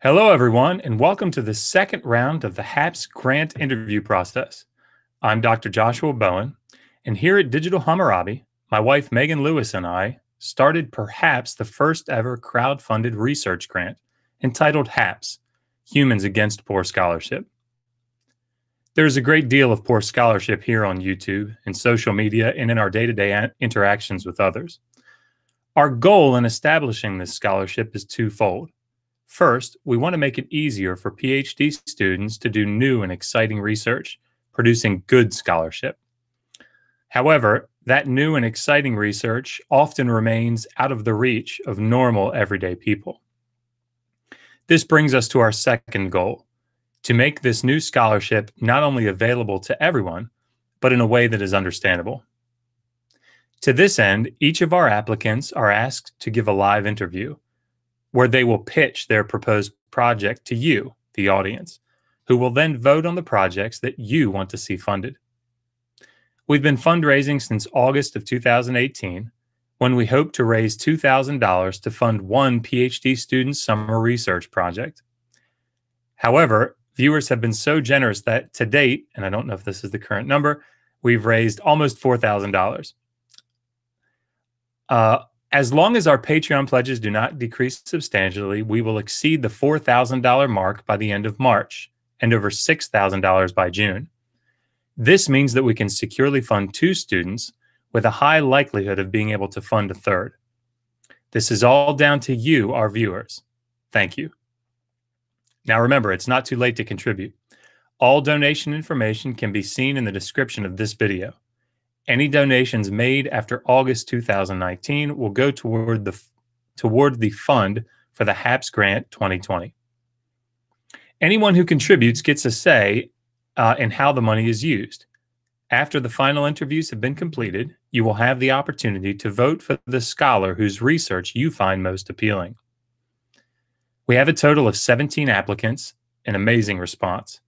Hello, everyone, and welcome to the second round of the HAPS grant interview process. I'm Dr. Joshua Bowen, and here at Digital Hammurabi, my wife Megan Lewis and I started perhaps the first ever crowd-funded research grant entitled HAPS, Humans Against Poor Scholarship. There's a great deal of poor scholarship here on YouTube, in social media, and in our day-to-day interactions with others. Our goal in establishing this scholarship is twofold. First, we want to make it easier for PhD students to do new and exciting research, producing good scholarship. However, that new and exciting research often remains out of the reach of normal everyday people. This brings us to our second goal, to make this new scholarship not only available to everyone, but in a way that is understandable. To this end, each of our applicants are asked to give a live interview, where they will pitch their proposed project to you, the audience, who will then vote on the projects that you want to see funded. We've been fundraising since August of 2018, when we hope to raise $2,000 to fund one PhD student's summer research project. However, viewers have been so generous that to date, and I don't know if this is the current number, we've raised almost $4,000. As long as our Patreon pledges do not decrease substantially, we will exceed the $4,000 mark by the end of March and over $6,000 by June. This means that we can securely fund 2 students with a high likelihood of being able to fund a third. This is all down to you, our viewers. Thank you. Now remember, it's not too late to contribute. All donation information can be seen in the description of this video. Any donations made after August 2019 will go toward the fund for the HAPS Grant 2020. Anyone who contributes gets a say in how the money is used. After the final interviews have been completed, you will have the opportunity to vote for the scholar whose research you find most appealing. We have a total of 17 applicants, an amazing response.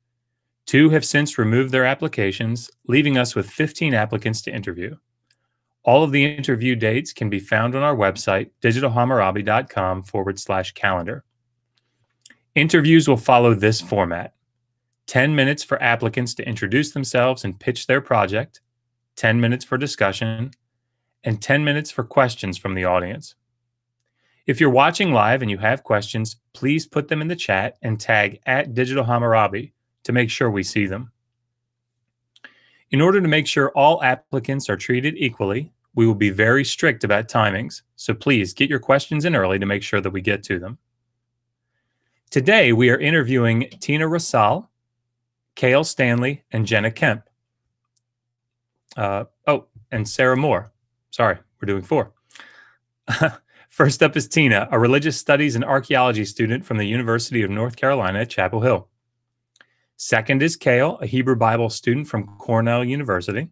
2 have since removed their applications, leaving us with 15 applicants to interview. All of the interview dates can be found on our website, digitalhammurabi.com/calendar. Interviews will follow this format: 10 minutes for applicants to introduce themselves and pitch their project, 10 minutes for discussion, and 10 minutes for questions from the audience. If you're watching live and you have questions, please put them in the chat and tag @digitalhammurabi to make sure we see them. In order to make sure all applicants are treated equally, we will be very strict about timings, so please get your questions in early to make sure that we get to them. Today, we are interviewing Tine Rassalle, Cale Stanley, and Jenna Kemp. And Sara Mohr. Sorry, we're doing 4. First up is Tina, a religious studies and archaeology student from the University of North Carolina at Chapel Hill. Second is Cale, a Hebrew Bible student from Cornell University.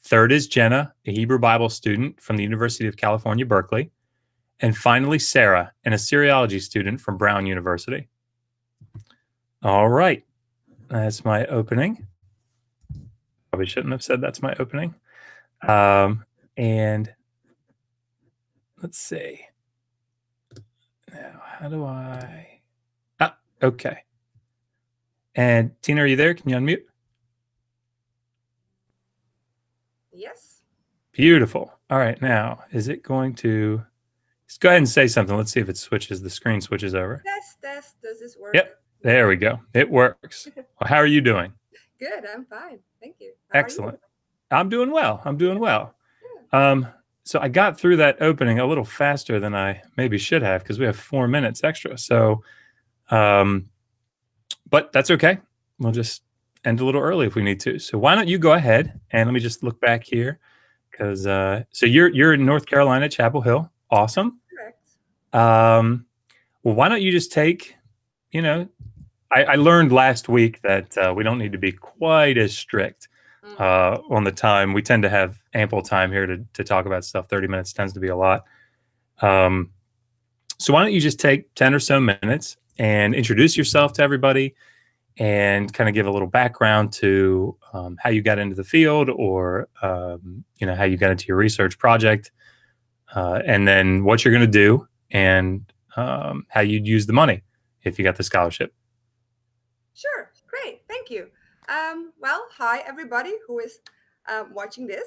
Third is Jenna, a Hebrew Bible student from the University of California, Berkeley. And finally, Sara, an Assyriology student from Brown University. All right, that's my opening. Probably shouldn't have said that's my opening. And let's see. Now, how do I... okay. And Tina, are you there? Can you unmute? Yes. Beautiful. All right. Now, is it going to... Let's go ahead and say something. Let's see if it switches. The screen switches over. Test. Does this work? Yep. There we go. It works. Well, how are you doing? Good. I'm fine. Thank you. Excellent. I'm doing well. Yeah. So I got through that opening a little faster than I maybe should have because we have 4 minutes extra. So, but that's okay. We'll just end a little early if we need to. So why don't you go ahead and let me just look back here, because so you're in North Carolina, Chapel Hill. Awesome. Correct. Well, why don't you just take, I learned last week that we don't need to be quite as strict on the time. We tend to have ample time here to talk about stuff. 30 minutes tends to be a lot. So why don't you just take 10 or so minutes and introduce yourself to everybody and kind of give a little background to how you got into the field, or how you got into your research project, and then what you're going to do and how you'd use the money if you got the scholarship. Sure. Great. Thank you. Well, hi, everybody who is watching this.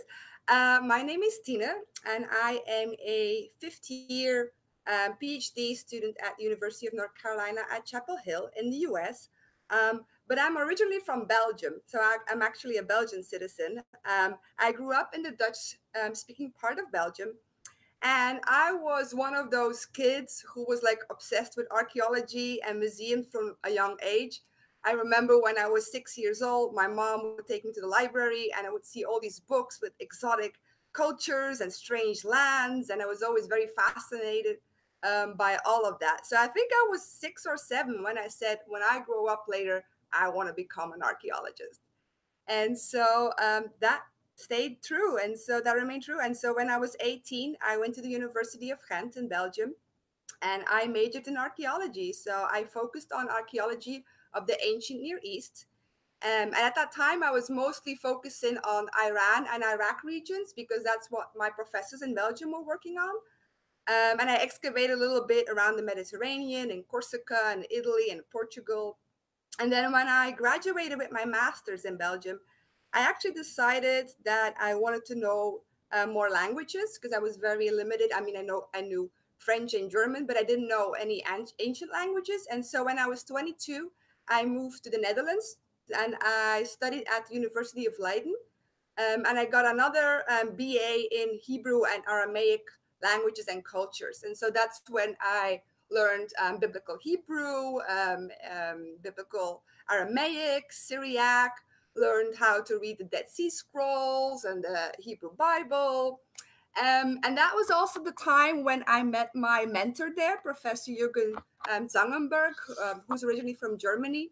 My name is Tina, and I am a fifth year PhD student at the University of North Carolina at Chapel Hill in the US. But I'm originally from Belgium, so I'm actually a Belgian citizen. I grew up in the Dutch speaking part of Belgium, and I was one of those kids who was like obsessed with archaeology and museums from a young age. I remember when I was 6 years old, my mom would take me to the library and I would see all these books with exotic cultures and strange lands. And I was always very fascinated by all of that. So I think I was 6 or 7 when I said, when I grow up later, I want to become an archaeologist. And so that stayed true. And so that remained true. And so when I was 18, I went to the University of Ghent in Belgium and I majored in archaeology. So I focused on archaeology of the ancient Near East. And at that time, I was mostly focusing on Iran and Iraq regions because that's what my professors in Belgium were working on. And I excavated a little bit around the Mediterranean and Corsica and Italy and Portugal. And then when I graduated with my master's in Belgium, I actually decided that I wanted to know more languages because I was very limited. I mean, I knew French and German, but I didn't know any ancient languages. And so when I was 22, I moved to the Netherlands and I studied at the University of Leiden. And I got another BA in Hebrew and Aramaic languages and cultures. And so that's when I learned biblical Hebrew, biblical Aramaic, Syriac, learned how to read the Dead Sea Scrolls and the Hebrew Bible. And that was also the time when I met my mentor there, Professor Jürgen Zangenberg, who's originally from Germany.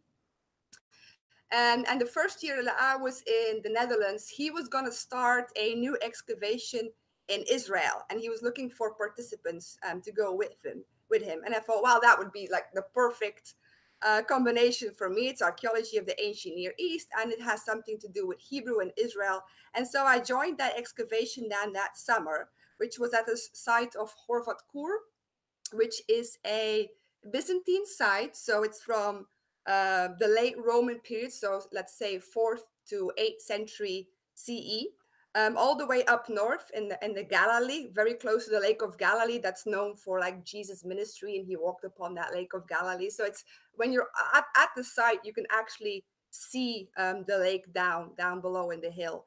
And the first year that I was in the Netherlands, he was going to start a new excavation in Israel, and he was looking for participants to go with him. And I thought, wow, that would be like the perfect combination for me. It's archaeology of the ancient Near East, and it has something to do with Hebrew and Israel. And so I joined that excavation then that summer, which was at the site of Horvat Kur, which is a Byzantine site. So it's from the late Roman period. So let's say 4th to 8th century CE, all the way up north in the Galilee, very close to the Lake of Galilee. That's known for like Jesus' ministry, and he walked upon that Lake of Galilee. So it's when you're at the site, you can actually see the lake down below in the hill.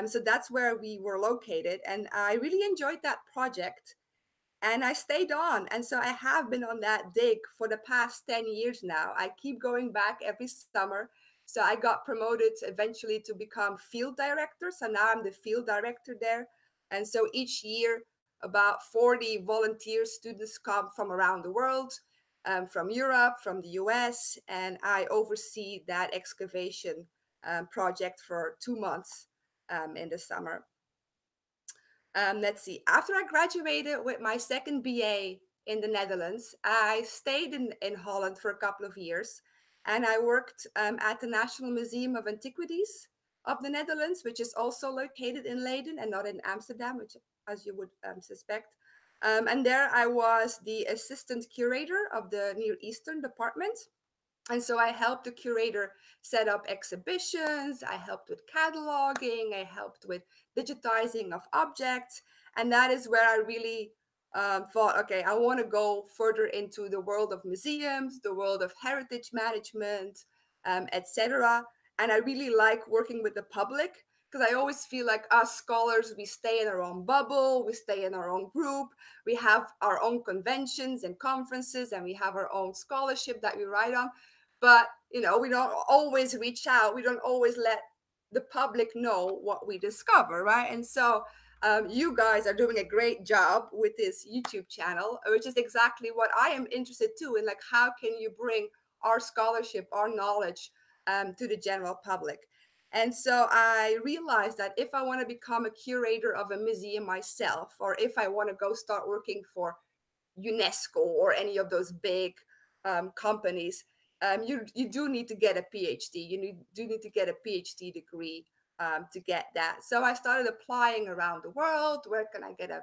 So that's where we were located, and I really enjoyed that project and I stayed on. And so I have been on that dig for the past 10 years now. I keep going back every summer. So I got promoted eventually to become field director. So now I'm the field director there. And so each year, about 40 volunteer students come from around the world, from Europe, from the US, and I oversee that excavation project for 2 months in the summer. Let's see. After I graduated with my second BA in the Netherlands, I stayed in Holland for a couple of years, and I worked at the National Museum of Antiquities of the Netherlands, which is also located in Leiden and not in Amsterdam, which, as you would suspect. And there I was the assistant curator of the Near Eastern department. And so I helped the curator set up exhibitions, I helped with cataloging, I helped with digitizing of objects. And that is where I really thought, okay, I want to go further into the world of museums, the world of heritage management, etc. And I really like working with the public because I always feel like us scholars, we stay in our own bubble, we stay in our own group, we have our own conventions and conferences, and we have our own scholarship that we write on. But we don't always reach out, we don't always let the public know what we discover, right? And so you guys are doing a great job with this YouTube channel, which is exactly what I am interested to in, like how can you bring our scholarship, our knowledge to the general public. And so I realized that if I want to become a curator of a museum myself, or if I want to go start working for UNESCO or any of those big companies, you do need to get a PhD. Do need to get a PhD degree to get that. So I started applying around the world. Where can I get a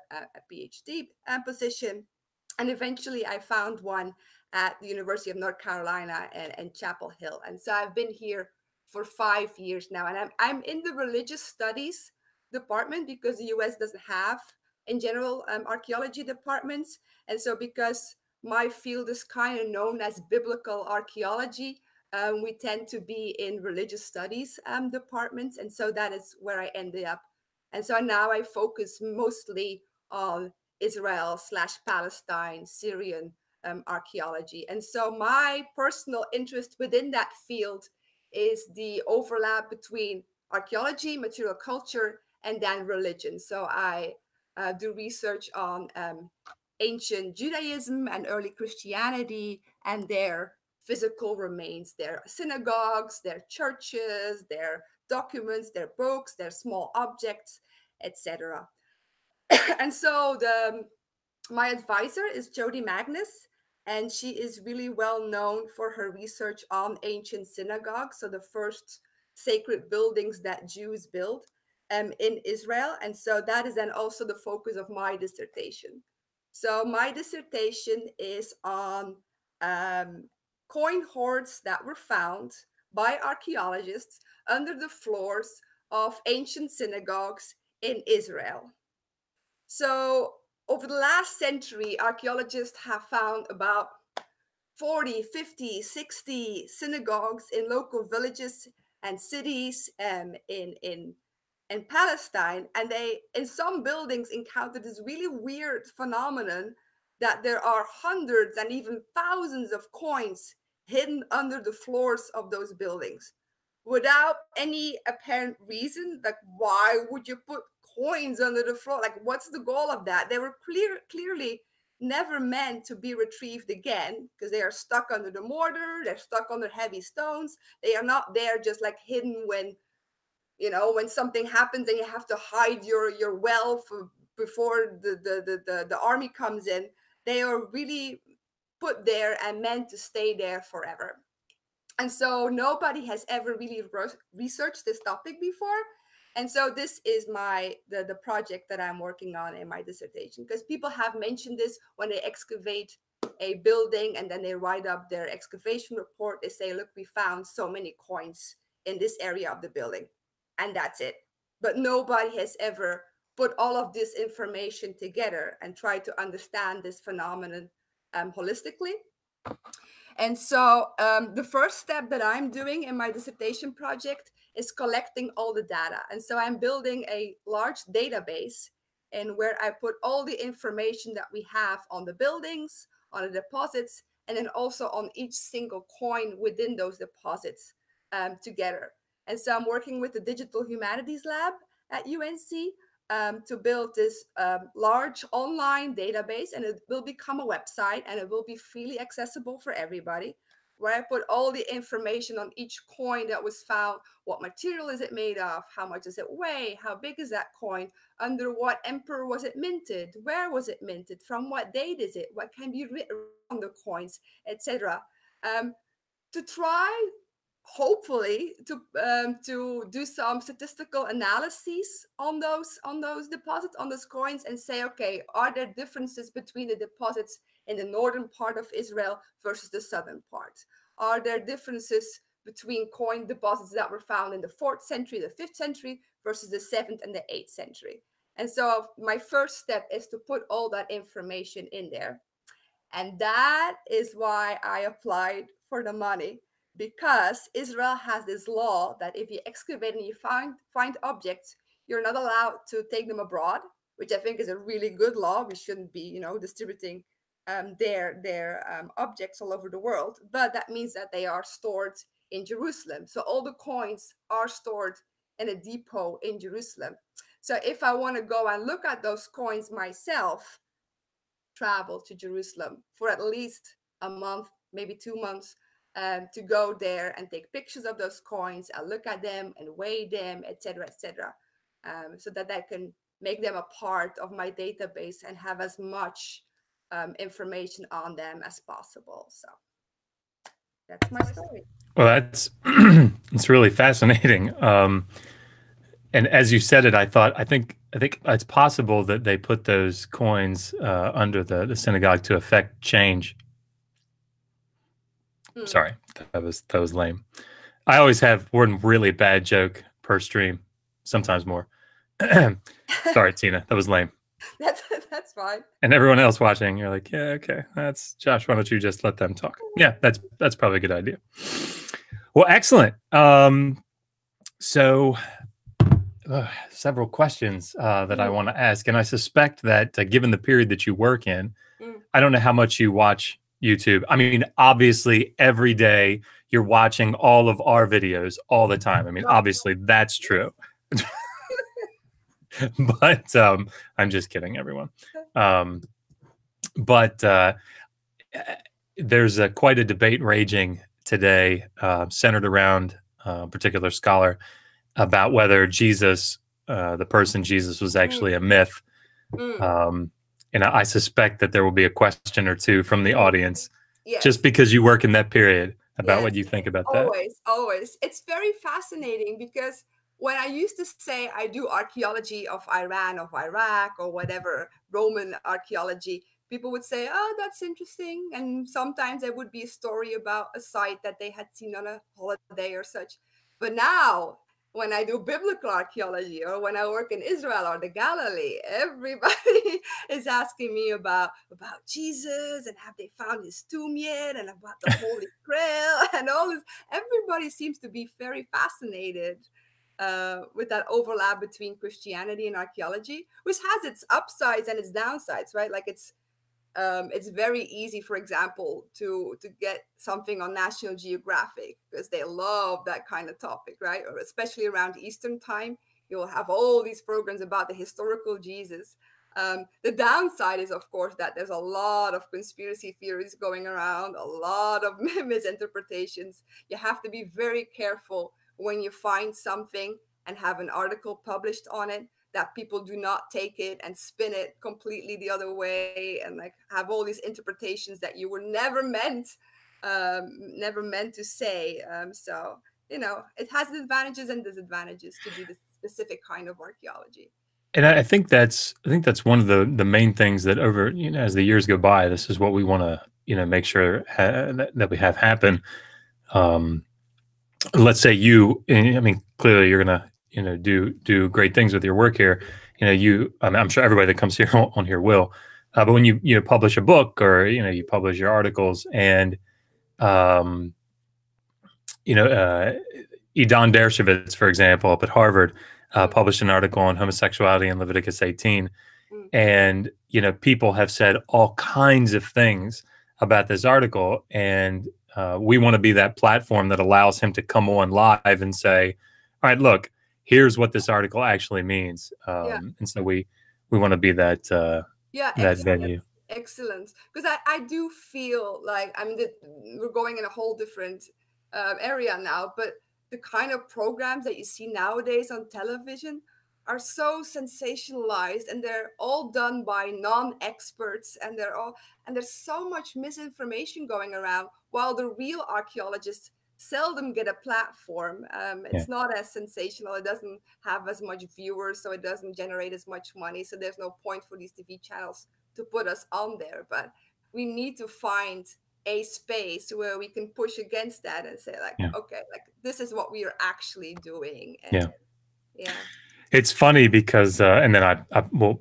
PhD position? And eventually I found one at the University of North Carolina and Chapel Hill. And so I've been here for 5 years now, and I'm in the religious studies department because the US doesn't have, in general, archaeology departments. And so because my field is kind of known as biblical archaeology, we tend to be in religious studies departments. And so that is where I ended up. And so now I focus mostly on Israel / Palestine, Syrian archaeology. And so my personal interest within that field is the overlap between archaeology, material culture, and then religion. So I do research on ancient Judaism and early Christianity and their physical remains, their synagogues, their churches, their documents, their books, their small objects, etc. And so my advisor is Jody Magnus, and she is really well known for her research on ancient synagogues, so the first sacred buildings that Jews built in Israel. And so that is then also the focus of my dissertation. So my dissertation is on coin hoards that were found by archaeologists under the floors of ancient synagogues in Israel. So over the last century, archaeologists have found about 40, 50, 60 synagogues in local villages and cities in Palestine. And they, in some buildings, encountered this really weird phenomenon that there are hundreds and even thousands of coins hidden under the floors of those buildings without any apparent reason. Like, why would you put coins under the floor? Like, what's the goal of that? They were clearly never meant to be retrieved again because they are stuck under the mortar, they're stuck under heavy stones. They are not there just like hidden when, you know, when something happens and you have to hide your wealth before the army comes in. They are really put there and meant to stay there forever. And so nobody has ever really researched this topic before. And so this is the project that I'm working on in my dissertation, because people have mentioned this when they excavate a building and then they write up their excavation report. They say, look, we found so many coins in this area of the building, and that's it. But nobody has ever put all of this information together and tried to understand this phenomenon holistically. And so the first step that I'm doing in my dissertation project is collecting all the data. And so I'm building a large database and where I put all the information that we have on the buildings, on the deposits, and then also on each single coin within those deposits together. And so I'm working with the Digital Humanities Lab at UNC to build this large online database, and it will become a website and it will be freely accessible for everybody, where I put all the information on each coin that was found. What material is it made of? How much does it weigh? How big is that coin? Under what emperor was it minted? Where was it minted? From what date is it? What can be written on the coins, etc. To try, hopefully, to do some statistical analyses on those deposits, on those coins, and say, okay, are there differences between the deposits in the northern part of Israel versus the southern part? Are there differences between coin deposits that were found in the 4th century, the 5th century versus the 7th and the 8th century? And so my first step is to put all that information in there. And that is why I applied for the money, because Israel has this law that if you excavate and you find objects, you're not allowed to take them abroad, which I think is a really good law. We shouldn't be, you know, distributing their objects all over the world. But that means that they are stored in Jerusalem. So all the coins are stored in a depot in Jerusalem. So if I want to go and look at those coins myself, travel to Jerusalem for at least a month, maybe 2 months, to go there and take pictures of those coins and look at them and weigh them, etc., so that I can make them a part of my database and have as much information on them as possible. So that's my story. Well, that's it's really fascinating. And as you said it, I think it's possible that they put those coins under the synagogue to affect change. Mm. Sorry, that was lame. I always have one really bad joke per stream, sometimes more. Sorry, Tina, that was lame. That's that's fine. And everyone else watching, you're like, yeah, okay, that's Josh. Why don't you just let them talk? Yeah, that's probably a good idea. Well, excellent. So several questions that I Mm. want to ask, and I suspect that given the period that you work in, Mm. I don't know how much you watch YouTube. I mean, obviously, every day you're watching all of our videos all the time. I mean, Right. obviously, that's true. But I'm just kidding, everyone. Um, but there's quite a debate raging today, centered around a particular scholar about whether Jesus, the person Jesus, was Mm. actually a myth. Mm. Um, and I suspect that there will be a question or two from the Mm. audience, just Yes. because you work in that period, about what Yes. you think about that. Always, always. It's very fascinating because when I used to say I do archaeology of Iran, of Iraq, or whatever, Roman archaeology, people would say, oh, that's interesting. And sometimes there would be a story about a site that they had seen on a holiday or such. But now, when I do biblical archaeology or when I work in Israel or the Galilee, everybody is asking me about Jesus and have they found his tomb yet and about the Holy Grail and all this. Everybody seems to be very fascinated with that overlap between Christianity and archaeology, which has its upsides and its downsides, right? Like it's very easy, for example, to get something on National Geographic because they love that kind of topic, right? Or especially around Eastern time, you'll have all these programs about the historical Jesus. The downside is, of course, that there's a lot of conspiracy theories going around, a lot of misinterpretations. You have to be very careful when you find something and have an article published on it that people do not take it and spin it completely the other way and like have all these interpretations that you were never meant to say. So it has advantages and disadvantages to do this specific kind of archaeology. And I think that's one of the main things that over, as the years go by, this is what we want to make sure that we have happen. Um, let's say I mean, clearly you're gonna do great things with your work here. I'm sure everybody that comes here on here will. But when you publish a book or you publish your articles and um, Idan Dershowitz, for example, up at Harvard, Mm, published an article on homosexuality in Leviticus 18, mm, and people have said all kinds of things about this article, and we want to be that platform that allows him to come on live and say, "All right, look, here's what this article actually means," yeah. and so we want to be that Yeah, that excellent. venue. Excellent. Because I do feel like, I mean, we're going in a whole different area now, but the kind of programs that you see nowadays on television are so sensationalized and they're all done by non-experts and there's so much misinformation going around while the real archaeologists seldom get a platform. Yeah, It's not as sensational. It doesn't have as much viewers, so it doesn't generate as much money. So there's no point for these TV channels to put us on there. But we need to find a space where we can push against that and say, like, yeah, okay, like this is what we are actually doing. And yeah. yeah. It's funny because, and then well,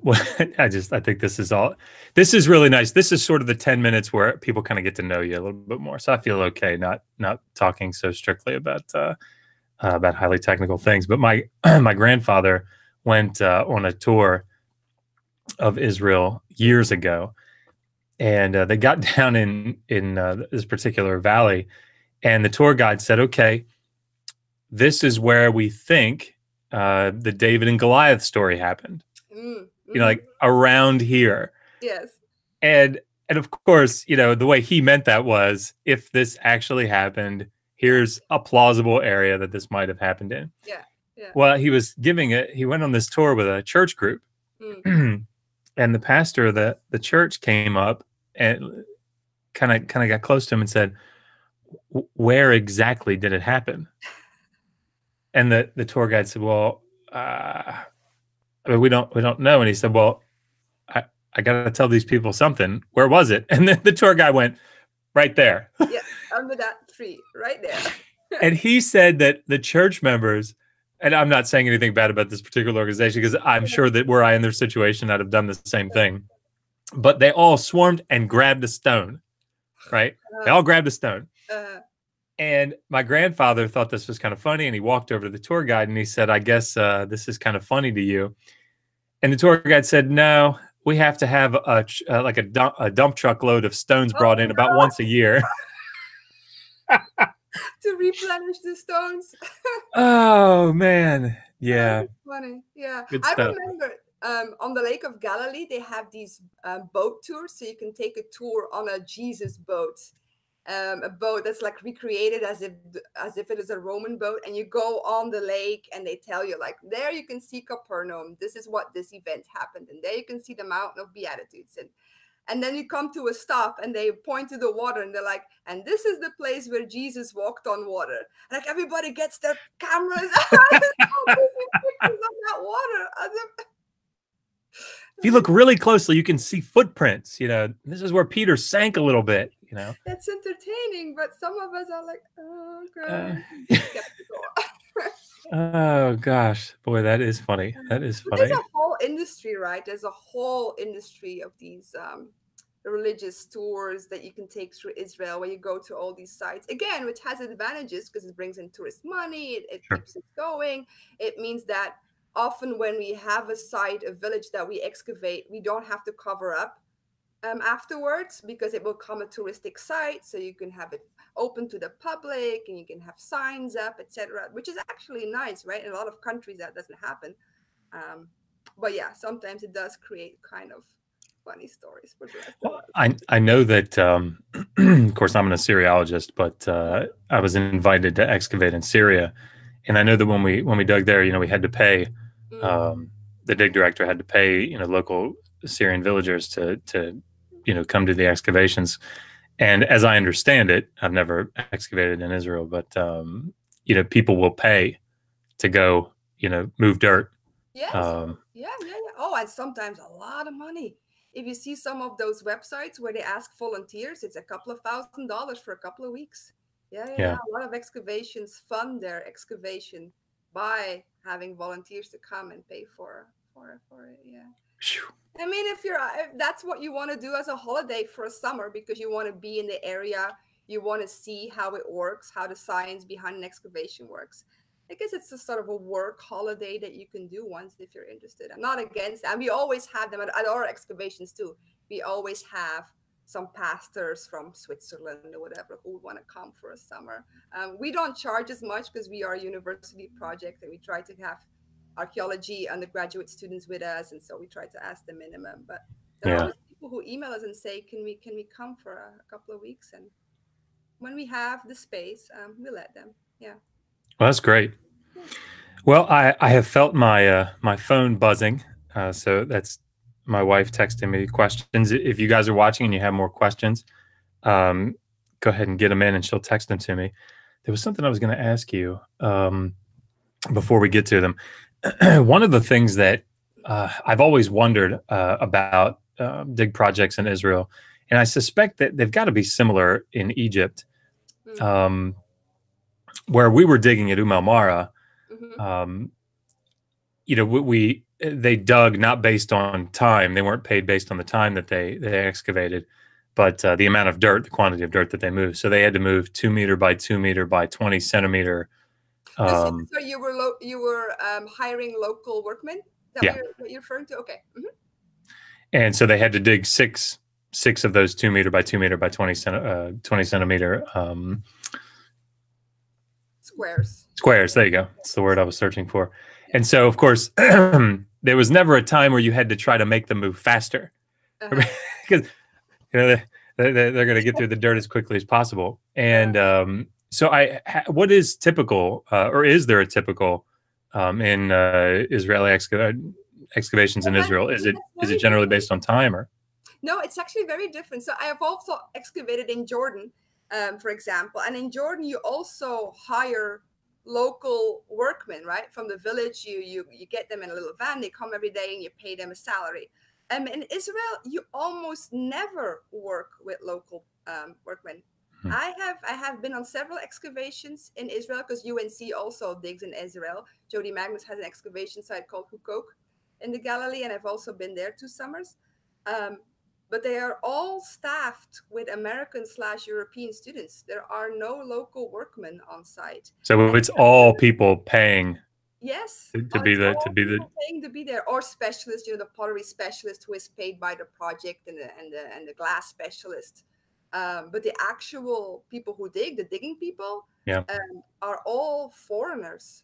I think this is really nice. This is sort of the 10 minutes where people kind of get to know you a little bit more. So I feel okay not talking so strictly about highly technical things. But my my grandfather went on a tour of Israel years ago, and they got down in this particular valley, and the tour guide said, "Okay, this is where we think the David and Goliath story happened. Mm, hmm. Like around here." Yes. And of course, the way he meant that was, if this actually happened, Yeah. here's a plausible area that this might have happened in. Yeah. Yeah. Well, he went on this tour with a church group, Mm. and the pastor of the church came up and kind of got close to him and said, "Where exactly did it happen?" And the tour guide said, "Well, I mean, we don't know." And he said, "Well, I got to tell these people something. Where was it?" And then the tour guide went, "Right there." Yeah. under that tree right there. And he said that the church members, and I'm not saying anything bad about this particular organization because I'm sure that were I in their situation, I'd have done the same thing. But they all swarmed and grabbed a stone, right? They all grabbed a stone. And my grandfather thought this was kind of funny, and he walked over to the tour guide and he said, I guess this is kind of funny to you. And the tour guide said, no, we have to have like a dump truck load of stones brought in about once a year. To replenish the stones. Oh, man. Yeah. That's funny. Yeah. Good I stuff. remember on the Lake of Galilee, they have these boat tours. So you can take a tour on a Jesus boat. A boat that's like recreated as if it is a Roman boat, and you go on the lake and they tell you like, there you can see Capernaum, this is what this event happened, and there you can see the Mountain of Beatitudes, and then you come to a stop and they point to the water and they're like, and this is the place where Jesus walked on water. Like everybody gets their cameras out and pictures of that water. If you look really closely, you can see footprints. You know, this is where Peter sank a little bit. You know, it's entertaining, but some of us are like, oh god. Oh gosh, boy, that is funny. That is funny. There's a whole industry, right? There's a whole industry of these religious tours that you can take through Israel, where you go to all these sites again, which has advantages because it brings in tourist money. It Sure. keeps it going. It means that often when we have a site, a village that we excavate, we don't have to cover up afterwards, because it will become a touristic site, so you can have it open to the public and you can have signs up, etc., which is actually nice, right? In a lot of countries that doesn't happen, but yeah, sometimes it does create kind of funny stories for the rest of us. I know that of course I'm an Assyriologist, but I was invited to excavate in Syria, and I know that when we dug there, you know, we had to pay the dig director had to pay, you know, local Assyrian villagers to you know, come to the excavations. And as I understand it, I've never excavated in Israel, but you know, people will pay to go, you know, move dirt. Yes. Yeah. Oh, and sometimes a lot of money. If you see some of those websites where they ask volunteers, it's a couple of $1,000s for a couple of weeks. Yeah. A lot of excavations fund their excavation by having volunteers to come and pay for it. Yeah. I mean, if that's what you want to do as a holiday for a summer, because you want to be in the area, you want to see how it works, how the science behind an excavation works. I guess it's a sort of a work holiday that you can do once if you're interested. I'm not against that. And we always have them at our excavations too. We always have some pastors from Switzerland or whatever who want to come for a summer. We don't charge as much because we are a university project, and we try to have archaeology undergraduate students with us, and so we try to ask the minimum. But there are always people who email us and say, can we come for a couple of weeks? And when we have the space, we let them. Yeah. Well, that's great. Well, I have felt my my phone buzzing, so that's my wife texting me questions. If you guys are watching and you have more questions, go ahead and get them in, and she'll text them to me. There was something I was going to ask you before we get to them. One of the things that I've always wondered about dig projects in Israel, and I suspect that they've got to be similar in Egypt, where we were digging at Mara. You know, they dug not based on time; they weren't paid based on the time that they excavated, but the amount of dirt, the quantity of dirt that they moved. So they had to move 2 meter by 2 meter by 20 centimeter. So you were hiring local workmen? Is that what you're referring to? Okay. And so they had to dig six of those 2 meter by 2 meter by 20 centimeter squares. There you go. That's the word I was searching for. And so, of course, there was never a time where you had to try to make them move faster, because you know they're going to get through the dirt as quickly as possible. And so what is typical, or is there a typical in Israeli excavations in Israel? Is it generally based on time, or? No, it's actually very different. So I have also excavated in Jordan, for example, and in Jordan you also hire local workmen, right, from the village. You get them in a little van. They come every day, and you pay them a salary. In Israel, you almost never work with local workmen. Hmm. I have been on several excavations in Israel because UNC also digs in Israel. Jody Magnus has an excavation site called Hukok in the Galilee, and I've also been there 2 summers. Um, but they are all staffed with American/European students. There are no local workmen on site. So And it's all people paying yes, to be it's the all people paying to be there, or specialists. The pottery specialist who is paid by the project, and the glass specialist. But the actual people who dig, the digging people, yeah. are all foreigners.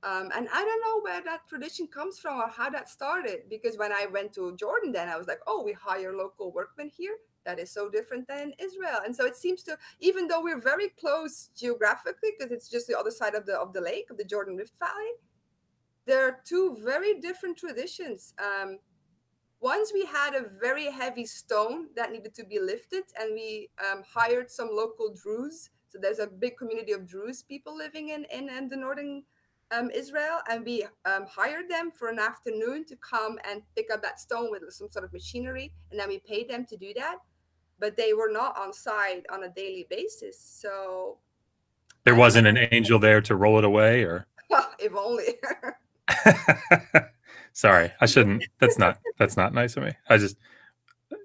And I don't know where that tradition comes from or how that started. Because when I went to Jordan, then I was like, oh, we hire local workmen here. That is so different than Israel. And so it seems to, even though we're very close geographically, because it's just the other side of the lake of the Jordan Rift Valley, there are two very different traditions. Once we had a very heavy stone that needed to be lifted, and we hired some local Druze. So there's a big community of Druze people living in the northern Israel, and we hired them for an afternoon to come and pick up that stone with some sort of machinery, and then we paid them to do that. But they were not on site on a daily basis. So There I don't wasn't an angel there to roll it away, or know. If only. sorry, I shouldn't. That's not nice of me. I just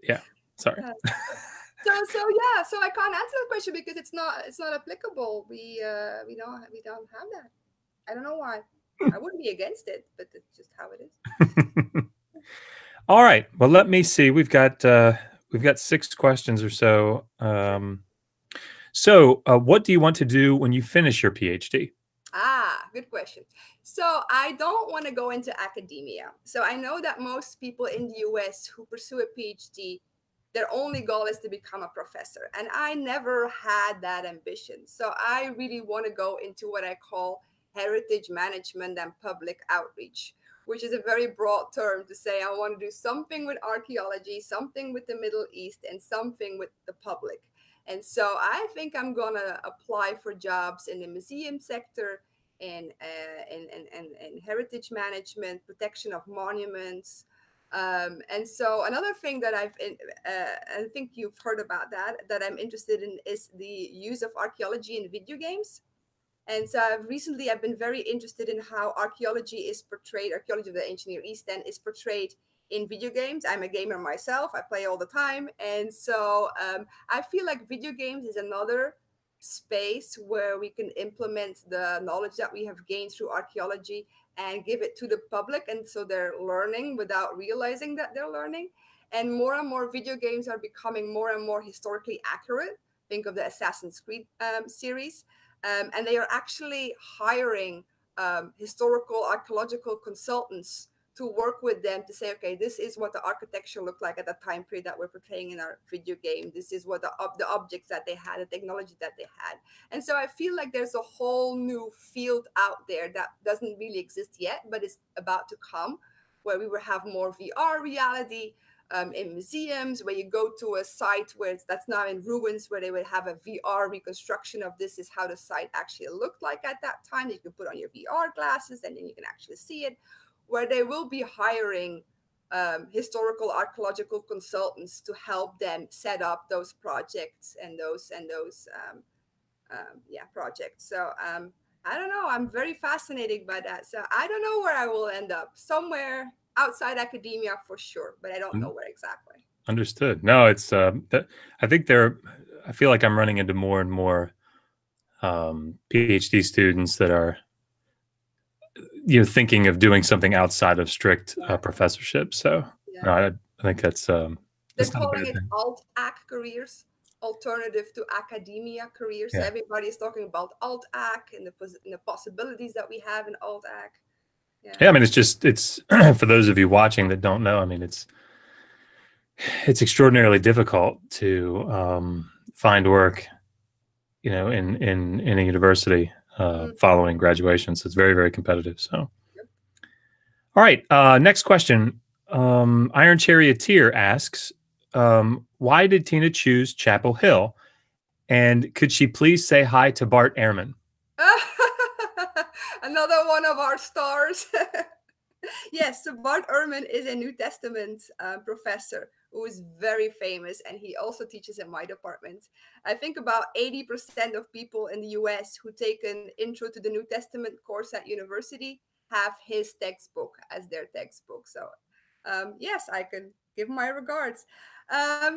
yeah. Sorry. So yeah, so I can't answer the question because it's not applicable. We don't have that. I don't know why. I wouldn't be against it, but it's just how it is. All right. Well, let me see. We've got 6 questions or so. What do you want to do when you finish your PhD? Good question. So I don't want to go into academia. So I know that most people in the US who pursue a PhD, their only goal is to become a professor. And I never had that ambition. So I really want to go into what I call heritage management and public outreach, which is a very broad term to say I want to do something with archaeology, something with the Middle East, and something with the public. And so I think I'm going to apply for jobs in the museum sector, and heritage management, protection of monuments. And so another thing that I think you've heard about that I'm interested in is the use of archaeology in video games. And so I've been very interested in how archaeology of the ancient Near East then is portrayed in video games. I'm a gamer myself. I play all the time. And so I feel like video games is another space where we can implement the knowledge that we have gained through archaeology and give it to the public. And so they're learning without realizing that they're learning. And more video games are becoming more and more historically accurate. Think of the Assassin's Creed series, and they are actually hiring historical archaeological consultants to work with them to say, okay, this is what the architecture looked like at the time period that we're portraying in our video game. This is what the objects that they had, the technology that they had. And so I feel like there's a whole new field out there that doesn't really exist yet, but is about to come, where we will have more VR reality, in museums, where you go to a site that's now in ruins, where they would have a VR reconstruction of this is how the site actually looked like at that time. You can put on your VR glasses and then you can actually see it, where they will be hiring historical archaeological consultants to help them set up those projects and those projects. So I don't know. I'm very fascinated by that. So I don't know where I will end up. Somewhere outside academia for sure, but I don't know where exactly. Understood. No, it's I think I feel like I'm running into more and more PhD students that are thinking of doing something outside of strict professorship. So no, I think that's they're calling it alt-ac careers, alternative to academia careers. So everybody is talking about alt-ac and the possibilities that we have in alt-ac. Yeah, I mean, it's for those of you watching that don't know, I mean, it's extraordinarily difficult to find work, in a university following graduation. So it's very, very competitive. So, all right, next question. Iron Charioteer asks, why did Tina choose Chapel Hill? And could she please say hi to Bart Ehrman? Another one of our stars. Yes, so Bart Ehrman is a New Testament professor who is very famous, and he also teaches in my department. I think about 80% of people in the US who take an Intro to the New Testament course at university have his textbook as their textbook. So, yes, I can give my regards. How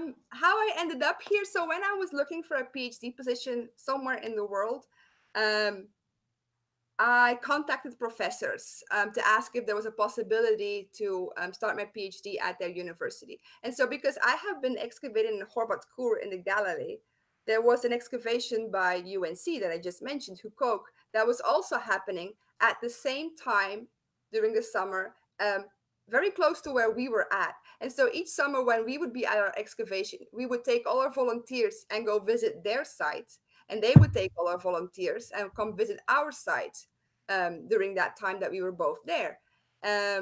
I ended up here. So, when I was looking for a PhD position somewhere in the world, um, I contacted professors to ask if there was a possibility to start my PhD at their university. And so, because I have been excavating in Horvat Kur in the Galilee, there was an excavation by UNC that I just mentioned, Hukok, that was also happening at the same time during the summer, very close to where we were at. And so, each summer when we would be at our excavation, we would take all our volunteers and go visit their site, and they would take all our volunteers and come visit our site during that time that we were both there,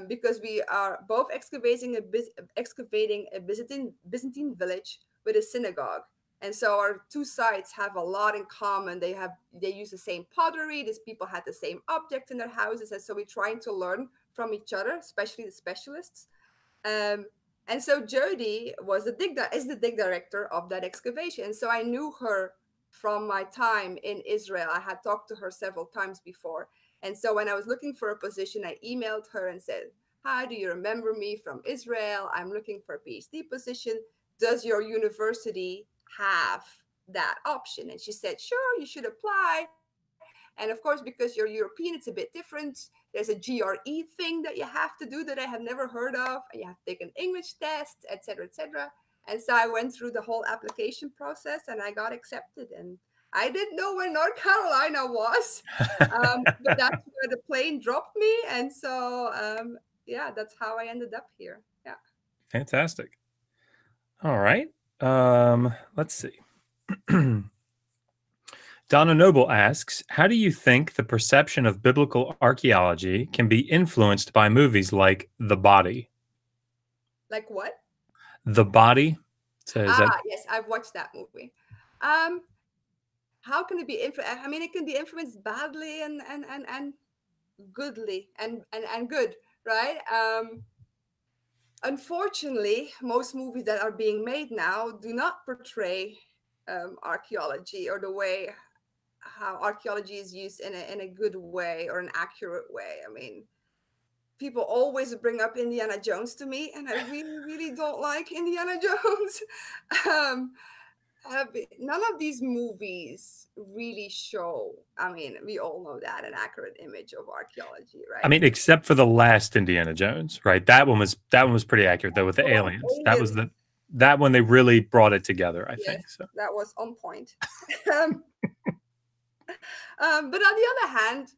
because we are both excavating a Byzantine village with a synagogue. And so our two sites have a lot in common. They use the same pottery. These people had the same objects in their houses, and so we're trying to learn from each other, especially the specialists. Um, and so Jody is the dig director of that excavation. And so I knew her from my time in Israel. I had talked to her several times before. And so when I was looking for a position, I emailed her and said, "Hi, do you remember me from Israel? I'm looking for a PhD position. Does your university have that option?" And she said, "Sure, you should apply. And of course, because you're European, it's a bit different. There's a GRE thing that you have to do that I have never heard of, and you have to take an English test, etc., etc." And so I went through the whole application process, and I got accepted. And I didn't know where North Carolina was, but that's where the plane dropped me. And so, yeah, that's how I ended up here. Yeah. Fantastic. All right. Let's see. Donna Noble asks, how do you think the perception of biblical archaeology can be influenced by movies like The Body? Like what? The Body? So is that Yes, I've watched that movie. Um, how can it be influenced? I mean, it can be influenced badly and goodly and good, right? Unfortunately, most movies that are being made now do not portray archaeology, or the way how archaeology is used in a good way or an accurate way. I mean, people always bring up Indiana Jones to me, and I really, really don't like Indiana Jones. um, None of these movies really show, I mean, we all know that, an accurate image of archaeology, I right? mean, except for the last Indiana Jones, right? That one was pretty accurate though with the Oh, aliens. aliens. That one they really brought it together, I Yes, think. So that was on point. um, but on the other hand,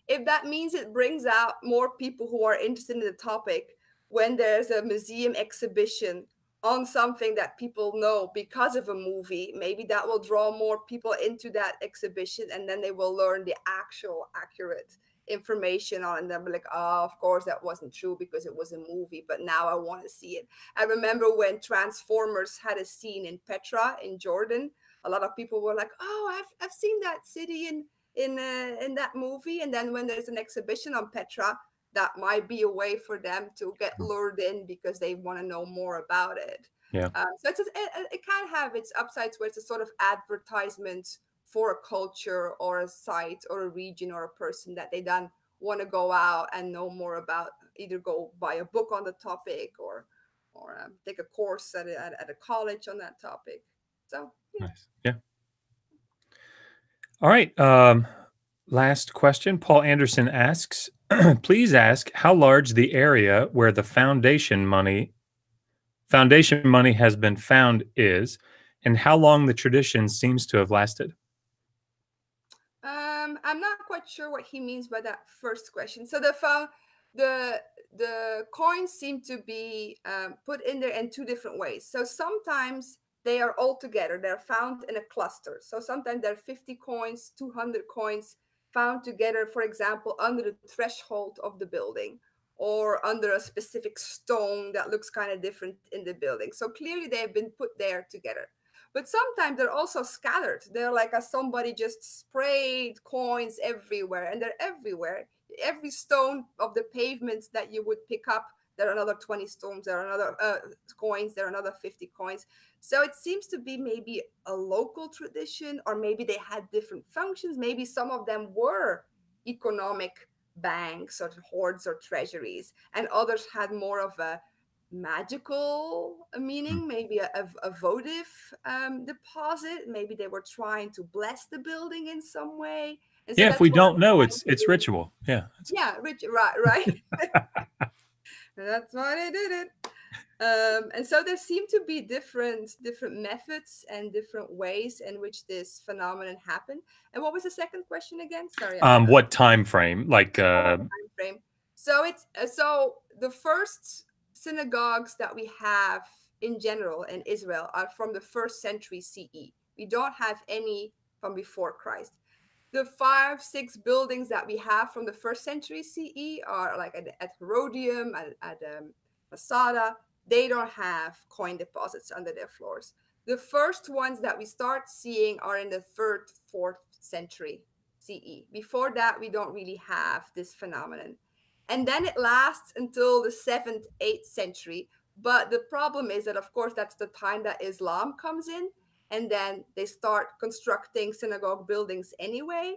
if that means it brings out more people who are interested in the topic when there's a museum exhibition on something that people know because of a movie, maybe that will draw more people into that exhibition, and then they will learn the actual accurate information on it, and they'll be like, "Oh, of course that wasn't true because it was a movie, but now I want to see it." I remember when Transformers had a scene in Petra in Jordan, a lot of people were like, "Oh, I've seen that city in that movie." And then when there's an exhibition on Petra, that might be a way for them to get lured in because they want to know more about it. yeah, So it can have its upsides, where it's a sort of advertisement for a culture or a site or a region or a person that they then want to go out and know more about, either go buy a book on the topic, or take a course at a college on that topic. So yeah. nice. Yeah. All right. Last question. Paul Anderson asks, please ask how large the area where the foundation money has been found is, and how long the tradition seems to have lasted. I'm not quite sure what he means by that first question. So the coins seem to be put in there in two different ways. So sometimes they are all together; they're found in a cluster. So sometimes there are 50 coins, 200 coins found together, for example, under the threshold of the building, or under a specific stone that looks kind of different in the building. So clearly, they have been put there together. But sometimes they're also scattered. They're like as somebody just sprayed coins everywhere, and they're everywhere. Every stone of the pavements that you would pick up, there are another 20 stones, there are another coins, there are another 50 coins. So it seems to be maybe a local tradition, or maybe they had different functions. Maybe some of them were economic banks or hoards or treasuries, and others had more of a magical meaning, maybe a votive deposit. Maybe they were trying to bless the building in some way. And so Yeah, if we that's what don't I'm know, trying to it's do. ritual. Yeah. Yeah, rich, right. That's why they did it. And so there seem to be different methods and different ways in which this phenomenon happened. And what was the second question again? Sorry. What time frame? Like Time frame. So it's so the first synagogues that we have in general in Israel are from the first century CE. We don't have any from before Christ. The 5, 6 buildings that we have from the first century CE are like at Herodium, at Masada. They don't have coin deposits under their floors. The first ones that we start seeing are in the 3rd, 4th century CE. Before that, we don't really have this phenomenon. And then it lasts until the 7th, 8th century. But the problem is that, of course, that's the time that Islam comes in, and then they start constructing synagogue buildings anyway.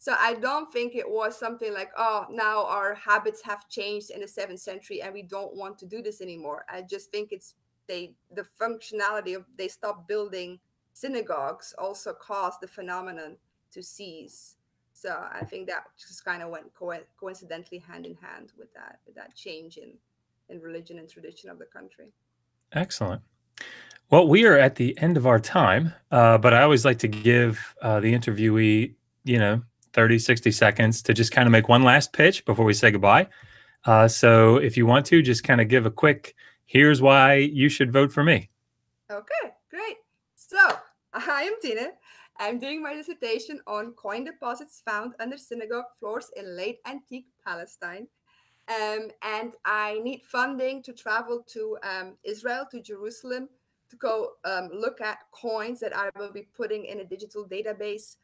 So I don't think it was something like, oh, now our habits have changed in the 7th century and we don't want to do this anymore. I just think it's the functionality of they stopped building synagogues also caused the phenomenon to cease. So I think that just kind of went coincidentally hand in hand with that change in religion and tradition of the country. excellent. Well, we are at the end of our time, but I always like to give the interviewee, 30, 60 seconds to just kind of make one last pitch before we say goodbye. So if you want to, just kind of give a quick, here's why you should vote for me. Okay, great. So I am Tine. I'm doing my dissertation on coin deposits found under synagogue floors in late antique Palestine. And I need funding to travel to Israel, to Jerusalem, to go look at coins that I will be putting in a digital database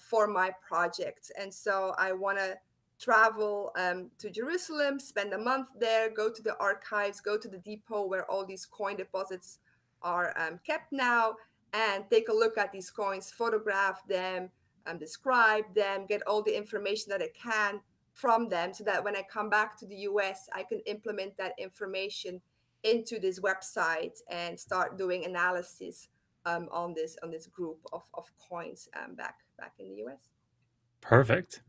for my project. And so I want to travel to Jerusalem, spend a month there, go to the archives, go to the depot where all these coin deposits are kept now, and take a look at these coins, photograph them, describe them, get all the information that I can from them, so that when I come back to the US, I can implement that information into this website and start doing analysis on this group of coins back in the US. Perfect.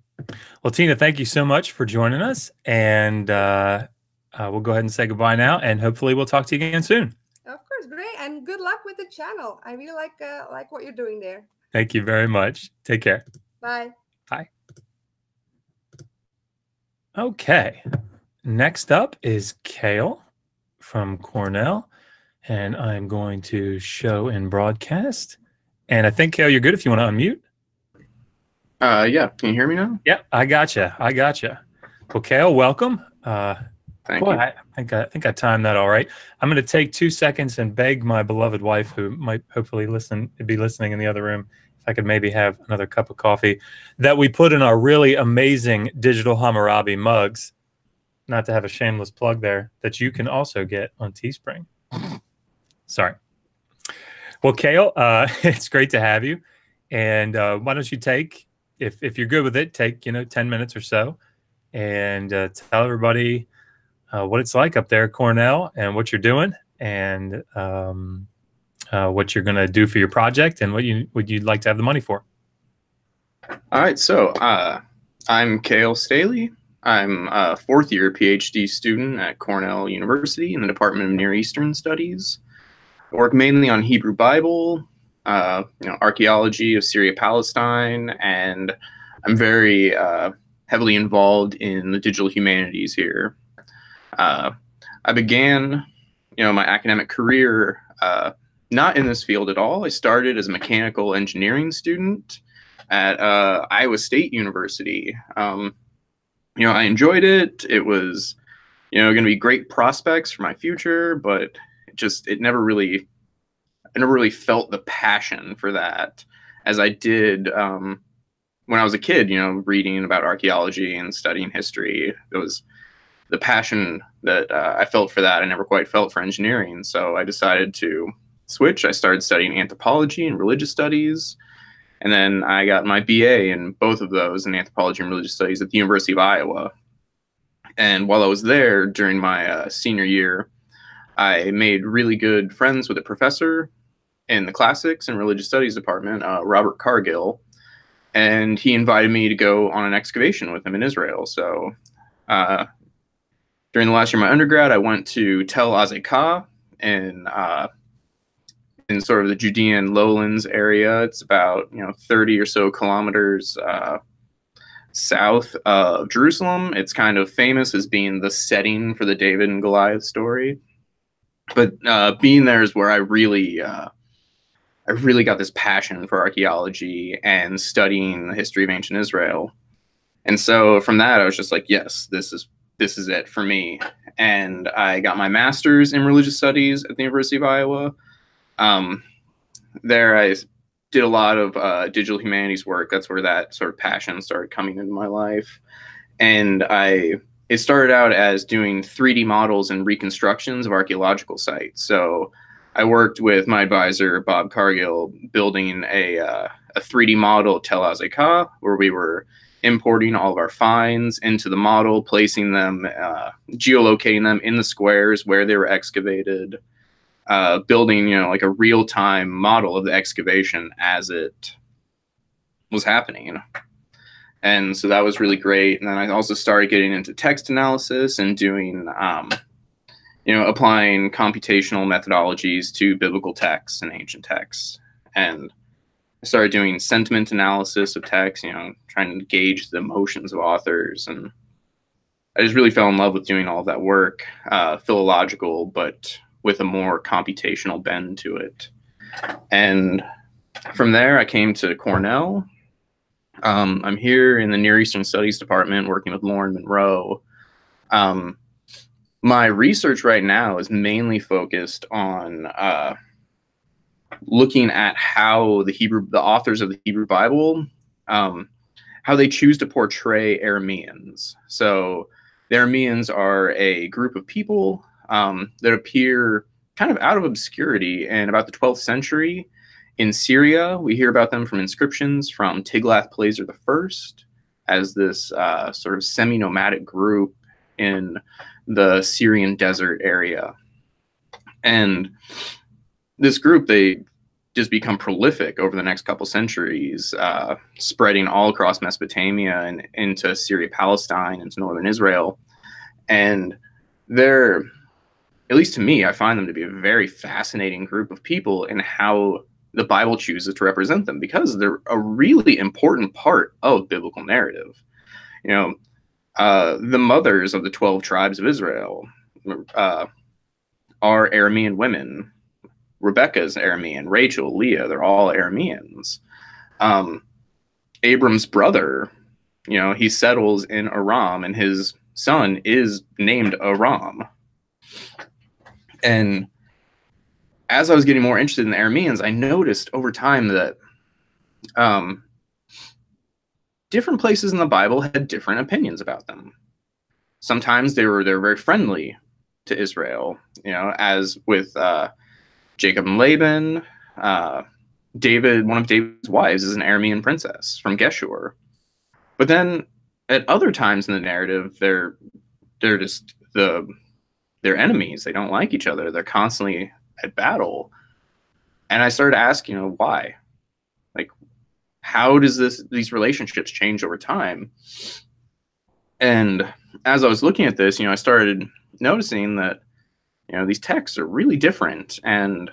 Well, Tina, thank you so much for joining us, and we'll go ahead and say goodbye now, and hopefully we'll talk to you again soon. Of course, great, and good luck with the channel. I really like what you're doing there. Thank you very much. Take care. Bye. Bye. Okay. Next up is Cale from Cornell, and I'm going to show and broadcast. And I think, Cale, you're good if you want to unmute. Yeah. Can you hear me now? Yep, I gotcha. Well, Cale, welcome. Thank you. I think I timed that all right. I'm going to take 2 seconds and beg my beloved wife, who might hopefully be listening in the other room, if I could maybe have another cup of coffee, that we put in our really amazing digital Hammurabi mugs. Not to have a shameless plug there, that you can also get on Teespring. Sorry. Well, Cale, it's great to have you. And why don't you take, if you're good with it, take 10 minutes or so, and tell everybody what it's like up there at Cornell and what you're doing, and what you're going to do for your project, and what you'd like to have the money for. All right. So I'm Cale Staley. I'm a 4th-year PhD student at Cornell University in the Department of Near Eastern Studies. I work mainly on Hebrew Bible, archaeology of Syria, Palestine, and I'm very heavily involved in the digital humanities here. I began, my academic career not in this field at all. I started as a mechanical engineering student at Iowa State University. I enjoyed it. It was, going to be great prospects for my future, but I never really felt the passion for that as I did when I was a kid, reading about archaeology and studying history. It was the passion that I felt for that, I never quite felt for engineering. So I decided to switch. I started studying anthropology and religious studies. And then I got my BA in both of those, in anthropology and religious studies, at the University of Iowa. And while I was there during my senior year, I made really good friends with a professor in the classics and religious studies department, Robert Cargill. And he invited me to go on an excavation with him in Israel. So during the last year of my undergrad, I went to Tel Azekah in sort of the Judean lowlands area. It's about 30 or so kilometers south of Jerusalem. It's kind of famous as being the setting for the David and Goliath story. But being there is where I really got this passion for archaeology and studying the history of ancient Israel. And so from that, I was just like, yes, this is it for me. And I got my master's in religious studies at the University of Iowa. There I did a lot of digital humanities work. That's where that sort of passion started coming into my life. And it started out as doing 3D models and reconstructions of archaeological sites. So I worked with my advisor, Bob Cargill, building a 3D model of Tel Azekah, where we were importing all of our finds into the model, placing them, geolocating them in the squares where they were excavated, building, like a real-time model of the excavation as it was happening. And so that was really great. And then I also started getting into text analysis and doing, applying computational methodologies to biblical texts and ancient texts. And I started doing sentiment analysis of text, trying to gauge the emotions of authors. And I just really fell in love with doing all of that work, philological, but with a more computational bend to it. And from there, I came to Cornell. I'm here in the Near Eastern Studies department working with Lauren Monroe. My research right now is mainly focused on looking at how the authors of the Hebrew Bible, how they choose to portray Arameans. So the Arameans are a group of people that appear kind of out of obscurity in about the 12th century. In Syria, we hear about them from inscriptions from Tiglath-Pileser I as this sort of semi-nomadic group in the Syrian desert area. And this group, they just become prolific over the next couple centuries, spreading all across Mesopotamia and into Syria, Palestine, into northern Israel. And they're, at least to me, I find them to be a very fascinating group of people in how the Bible chooses to represent them, because they're a really important part of biblical narrative. The mothers of the 12 tribes of Israel are Aramean women. Rebecca's Aramean, Rachel, Leah, they're all Arameans. Abram's brother, he settles in Aram, and his son is named Aram. And as I was getting more interested in the Arameans, I noticed over time that different places in the Bible had different opinions about them. Sometimes they're very friendly to Israel, as with Jacob and Laban. David, one of David's wives, is an Aramean princess from Geshur. But then at other times in the narrative, they're enemies. They don't like each other. They're constantly at battle. And I started asking, why? Like, how does these relationships change over time? And as I was looking at this, I started noticing that, these texts are really different. And,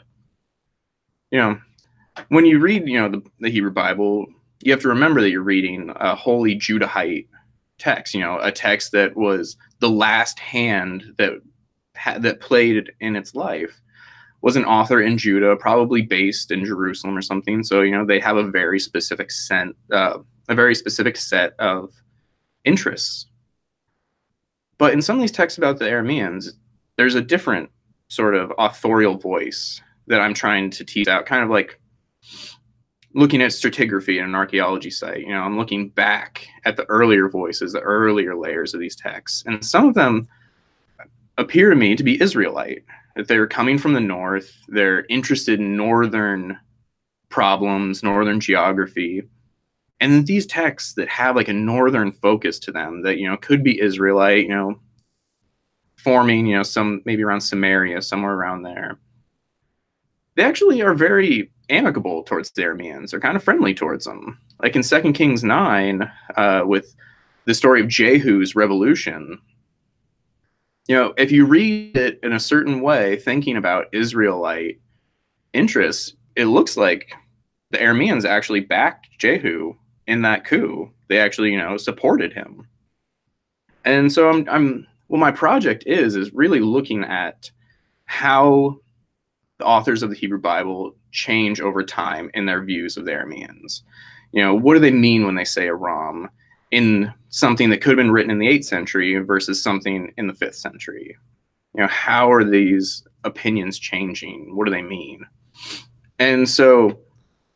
when you read, the Hebrew Bible, you have to remember that you're reading a holy Judahite text, a text that was the last hand that played in its life was an author in Judah, probably based in Jerusalem or something. So, they have a very specific set of interests. But in some of these texts about the Arameans, there's a different sort of authorial voice that I'm trying to tease out, kind of like looking at stratigraphy in an archaeology site. I'm looking back at the earlier voices, the earlier layers of these texts. And some of them appear to me to be Israelite. That they're coming from the north, they're interested in northern problems, northern geography, and that these texts that have like a northern focus to them that, you know, could be Israelite, you know, forming, you know, some maybe around Samaria, somewhere around there, they actually are very amicable towards the Arameans. They're kind of friendly towards them. Like in 2 Kings 9, with the story of Jehu's revolution, you know, if you read it in a certain way, thinking about Israelite interests, it looks like the Arameans actually backed Jehu in that coup. They actually, you know, supported him. And so what my project is really looking at how the authors of the Hebrew Bible change over time in their views of the Arameans. You know, what do they mean when they say Aram in something that could have been written in the 8th century versus something in the 5th century? You know, how are these opinions changing? What do they mean? And so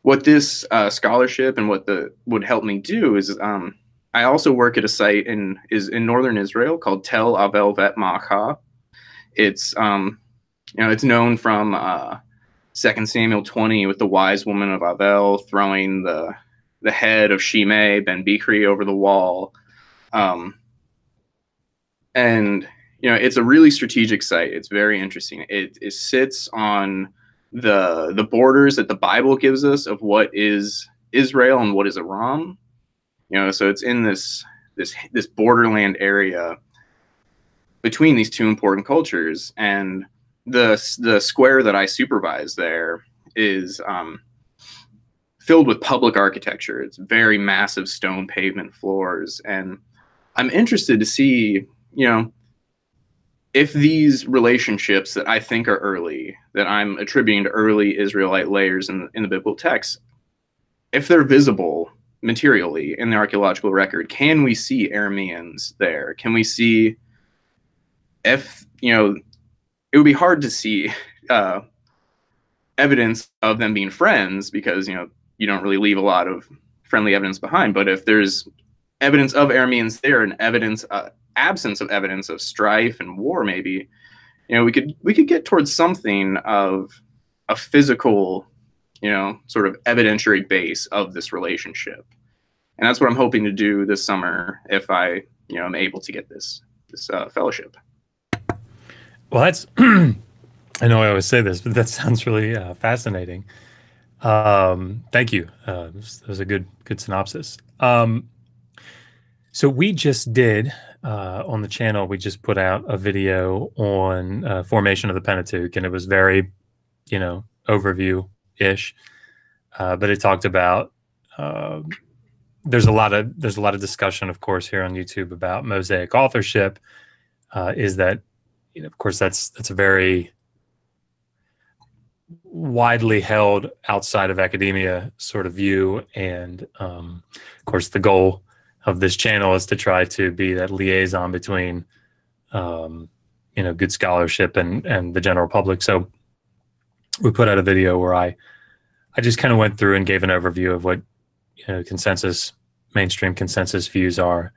what this scholarship and what would help me do is I also work at a site in northern Israel called Tel Avel Vet Macha. It's you know, it's known from 2 Samuel 20 with the wise woman of Avel throwing the head of Shimei ben Bichri over the wall. And, you know, it's a really strategic site. It's very interesting. It sits on the borders that the Bible gives us of what is Israel and what is Aram. You know, so it's in this borderland area between these two important cultures. And the square that I supervise there is filled with public architecture. It's very massive stone pavement floors. And I'm interested to see, you know, if these relationships that I think are early, that I'm attributing to early Israelite layers in the biblical text, if they're visible materially in the archaeological record, can we see Arameans there? Can we see if, you know, it would be hard to see evidence of them being friends because, you know, you don't really leave a lot of friendly evidence behind. But if there's evidence of Arameans there and absence of evidence of strife and war, maybe, you know, we could get towards something of a physical, you know, sort of evidentiary base of this relationship. And that's what I'm hoping to do this summer if I, you know, am able to get this fellowship. Well, that's, I know I always say this, but that sounds really fascinating. Thank you. That was a good synopsis. So we just did, on the channel, we just put out a video on formation of the Pentateuch, and it was very, you know, overview-ish, but it talked about, there's a lot of discussion, of course, here on YouTube about Mosaic authorship. Is that, you know, of course, that's a very widely held outside of academia sort of view, and of course, the goal of this channel is to try to be that liaison between, you know, good scholarship and the general public. So we put out a video where I just kind of went through and gave an overview of what, you know, mainstream consensus views are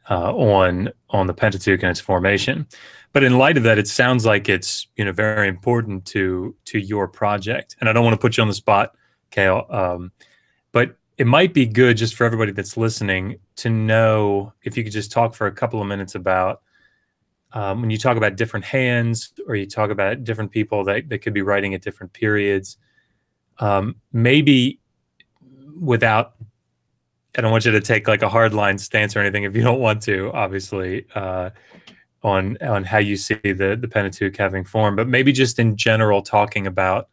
on the Pentateuch and its formation. But in light of that, it sounds like it's, you know, very important to your project. And I don't want to put you on the spot, Cale, but it might be good just for everybody that's listening to know if you could just talk for a couple of minutes about when you talk about different hands, or you talk about different people that could be writing at different periods, maybe without, I don't want you to take like a hardline stance or anything if you don't want to, obviously, on how you see the Pentateuch having formed, but maybe just in general talking about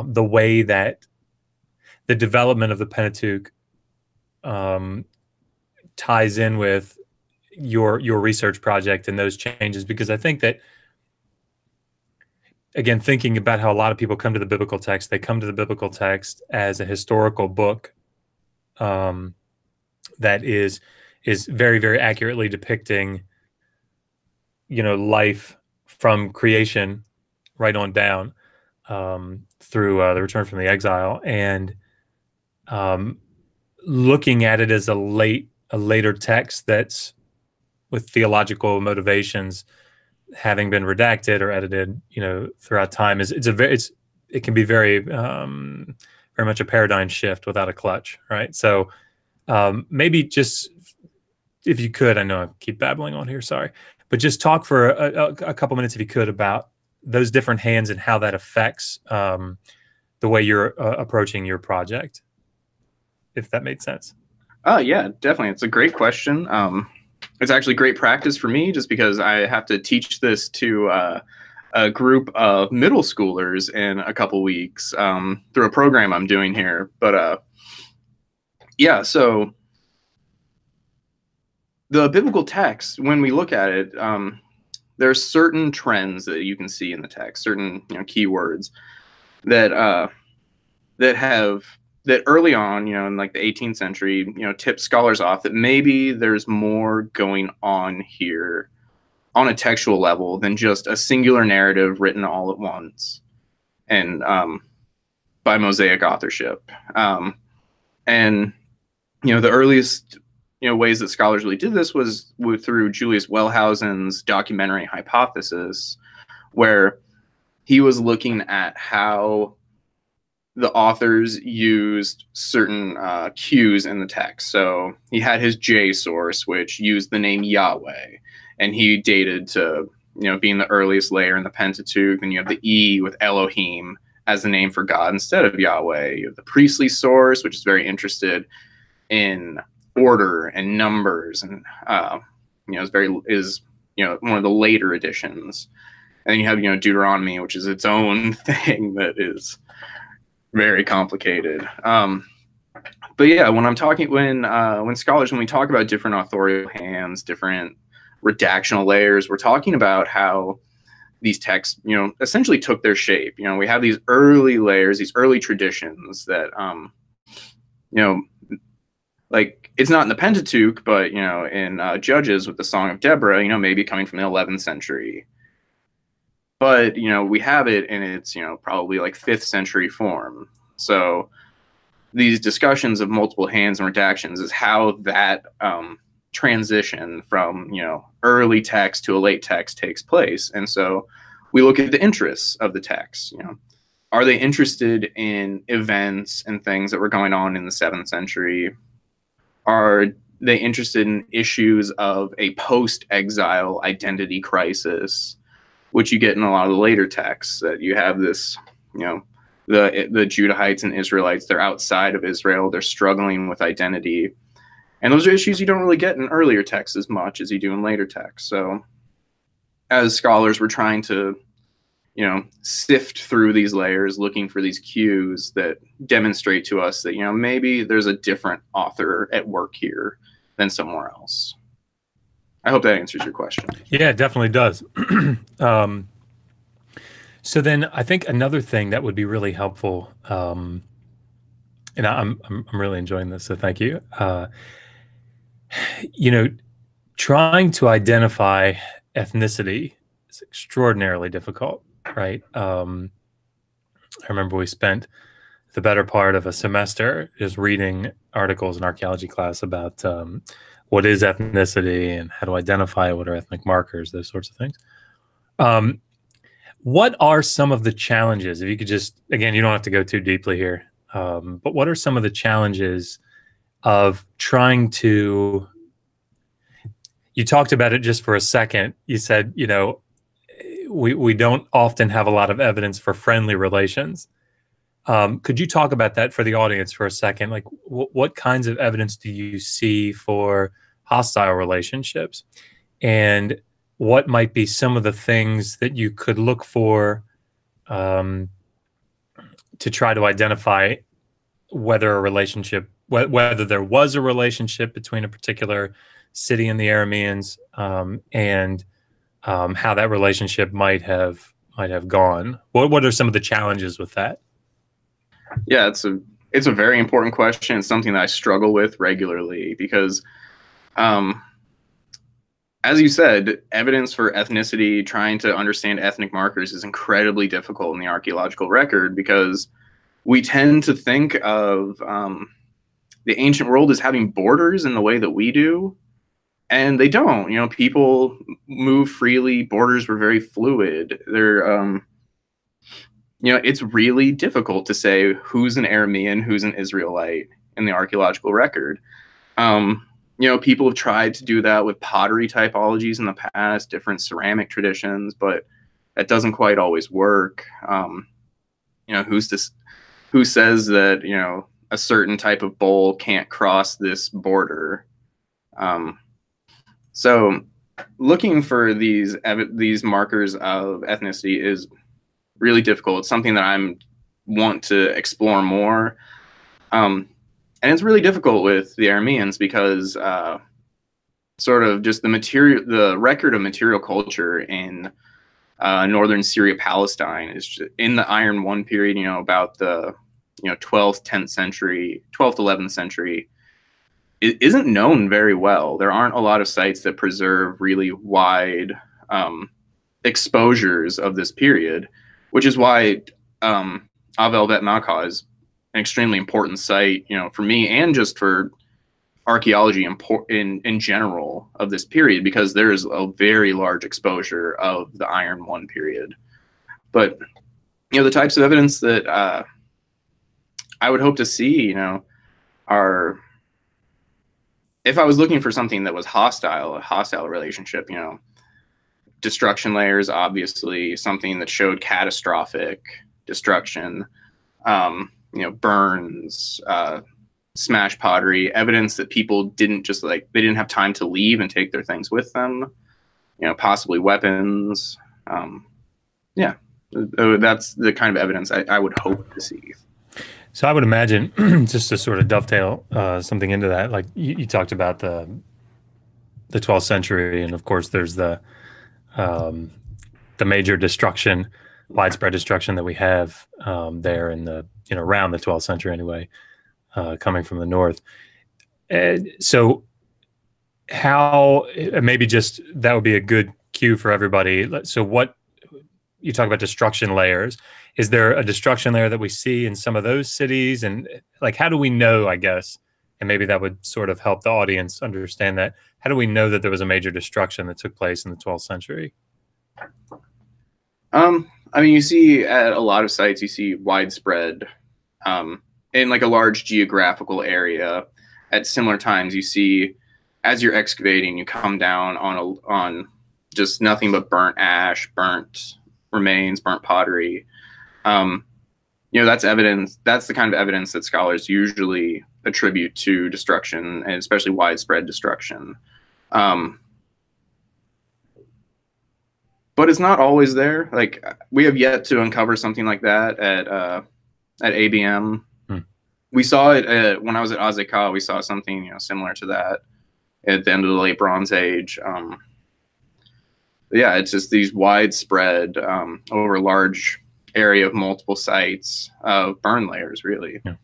the way that the development of the Pentateuch ties in with your research project and those changes, because I think that, again, thinking about how a lot of people come to the biblical text, they come to the biblical text as a historical book that is very, very accurately depicting, you know, life from creation right on down through the return from the exile, and looking at it as a later text that's with theological motivations having been redacted or edited, throughout time, it can be very very much a paradigm shift without a clutch, right? So maybe just, if you could, I know I keep babbling on here, sorry, but just talk for a couple minutes, if you could, about those different hands and how that affects the way you're approaching your project, if that made sense. Yeah, definitely. It's a great question. It's actually great practice for me, just because I have to teach this to a group of middle schoolers in a couple weeks through a program I'm doing here. But yeah, so the biblical text, when we look at it, there are certain trends that you can see in the text, certain keywords that that early on, in like the 18th century, tipped scholars off that maybe there's more going on here on a textual level than just a singular narrative written all at once and by Mosaic authorship. And the earliest ways that scholars really did this was through Julius Wellhausen's documentary hypothesis, where he was looking at how the authors used certain cues in the text. So he had his J source, which used the name Yahweh, and he dated to being the earliest layer in the Pentateuch. Then you have the E with Elohim as the name for God instead of Yahweh. You have the priestly source, which is very interested in order and numbers, and is one of the later editions. And then you have Deuteronomy, which is its own thing that is very complicated. But yeah, when we talk about different authorial hands, different redactional layers, we're talking about how these texts, essentially took their shape. We have these early layers, these early traditions that, like, it's not in the Pentateuch, but, in Judges with the Song of Deborah, maybe coming from the 11th century. But, we have it in its, probably like 5th century form. So these discussions of multiple hands and redactions is how that transition from, early text to a late text takes place. And so we look at the interests of the text. Are they interested in events and things that were going on in the 7th century? Are they interested in issues of a post-exile identity crisis, which you get in a lot of the later texts, that you have this, the Judahites and Israelites, they're outside of Israel, they're struggling with identity. And those are issues you don't really get in earlier texts as much as you do in later texts. So as scholars, we're trying to, sift through these layers, looking for these cues that demonstrate to us that, maybe there's a different author at work here than somewhere else. I hope that answers your question. Yeah, it definitely does. So then I think another thing that would be really helpful, and I'm really enjoying this, so thank you. Trying to identify ethnicity is extraordinarily difficult, right? I remember we spent the better part of a semester just reading articles in archaeology class about what is ethnicity and how to identify what are ethnic markers, those sorts of things. What are some of the challenges? If you could just, again, you don't have to go too deeply here, but what are some of the challenges of trying to, you talked about it just for a second. You said, we don't often have a lot of evidence for friendly relations. Could you talk about that for the audience for a second? Like, what kinds of evidence do you see for hostile relationships? And what might be some of the things that you could look for to try to identify whether whether there was a relationship between a particular city and the Arameans, and how that relationship might have gone? What are some of the challenges with that? Yeah, it's a very important question. It's something that I struggle with regularly because, as you said, evidence for ethnicity, trying to understand ethnic markers is incredibly difficult in the archaeological record because we tend to think of the ancient world as having borders in the way that we do. and they don't. You know, people move freely. Borders were very fluid. You know, it's really difficult to say who's an Aramean, who's an Israelite in the archaeological record. You know, people have tried to do that with pottery typologies in the past, different ceramic traditions, but that doesn't quite always work. You know, who says that, you know, a certain type of bowl can't cross this border? So looking for these markers of ethnicity is really difficult. It's something that I want to explore more. And it's really difficult with the Arameans because sort of just the record of material culture in northern Syria, Palestine is just in the Iron One period, you know, about the 12th, 10th century, 12th, 11th century. It isn't known very well. There aren't a lot of sites that preserve really wide exposures of this period, which is why Avel Bet Malka is an extremely important site, you know, for me and just for archaeology in general of this period, because there's a very large exposure of the Iron One period. But, you know, the types of evidence that I would hope to see, you know, are, if I was looking for something that was a hostile relationship, you know, destruction layers, obviously, something that showed catastrophic destruction, you know, burns, smash pottery, evidence that people didn't just they didn't have time to leave and take their things with them, you know, possibly weapons. Yeah, that's the kind of evidence I would hope to see. So I would imagine, just to sort of dovetail something into that, like you talked about the 12th century, and of course there's the major destruction, widespread destruction that we have there in the, you know, around the 12th century anyway, coming from the north. So how, maybe just that would be a good cue for everybody. So what, you talk about destruction layers. Is there a destruction layer that we see in some of those cities? And like, how do we know, I guess, and maybe that would sort of help the audience understand that, how do we know that there was a major destruction that took place in the 12th century? I mean, you see at a lot of sites, you see widespread, in like a large geographical area at similar times. You see, as you're excavating, you come down on just nothing but burnt ash, burnt remains, burnt pottery. You know, that's evidence. That's the kind of evidence that scholars usually attribute to destruction, and especially widespread destruction. But it's not always there. Like, we have yet to uncover something like that at ABM. We saw it when I was at Azekah. We saw something, you know, similar to that at the end of the late Bronze Age. Yeah, it's just these widespread over a large area of multiple sites of burn layers, really. Yeah.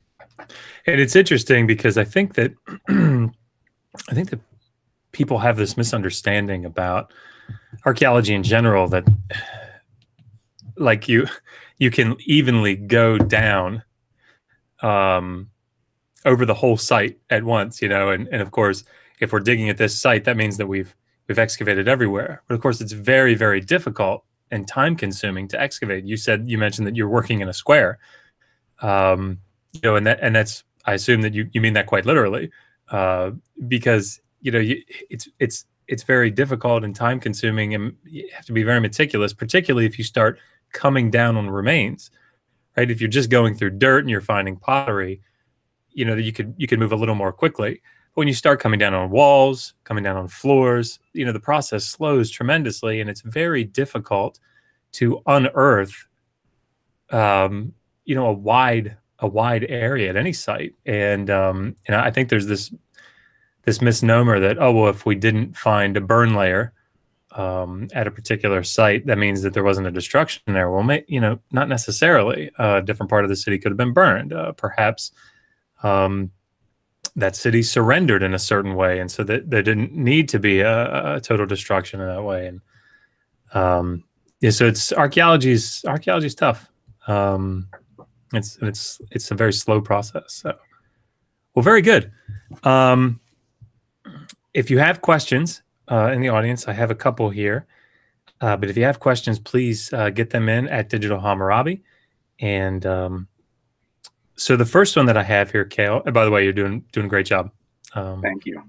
And it's interesting because I think that people have this misunderstanding about archaeology in general, that like you can evenly go down over the whole site at once, you know, and of course, if we're digging at this site, that means that we've excavated everywhere. But of course, it's very, very difficult and time consuming to excavate. You mentioned that you're working in a square, you know, and that's, I assume that you mean that quite literally, because, you know, it's very difficult and time consuming, and you have to be very meticulous, particularly if you start coming down on remains, right? If you're just going through dirt and you're finding pottery, you know, you could move a little more quickly. But when you start coming down on walls, coming down on floors, you know, the process slows tremendously, and it's very difficult to unearth, you know, a wide area at any site. And I think there's this misnomer that, oh, well, if we didn't find a burn layer at a particular site, that means that there wasn't a destruction there. Well, you know, not necessarily. A different part of the city could have been burned. Perhaps that city surrendered in a certain way, and so that there didn't need to be a total destruction in that way. And yeah, so it's archaeology's tough. It's a very slow process. So, well, very good. if you have questions in the audience, I have a couple here. But if you have questions, please get them in at Digital Hammurabi. And so the first one that I have here, Cale, and by the way, you're doing a great job. Thank you.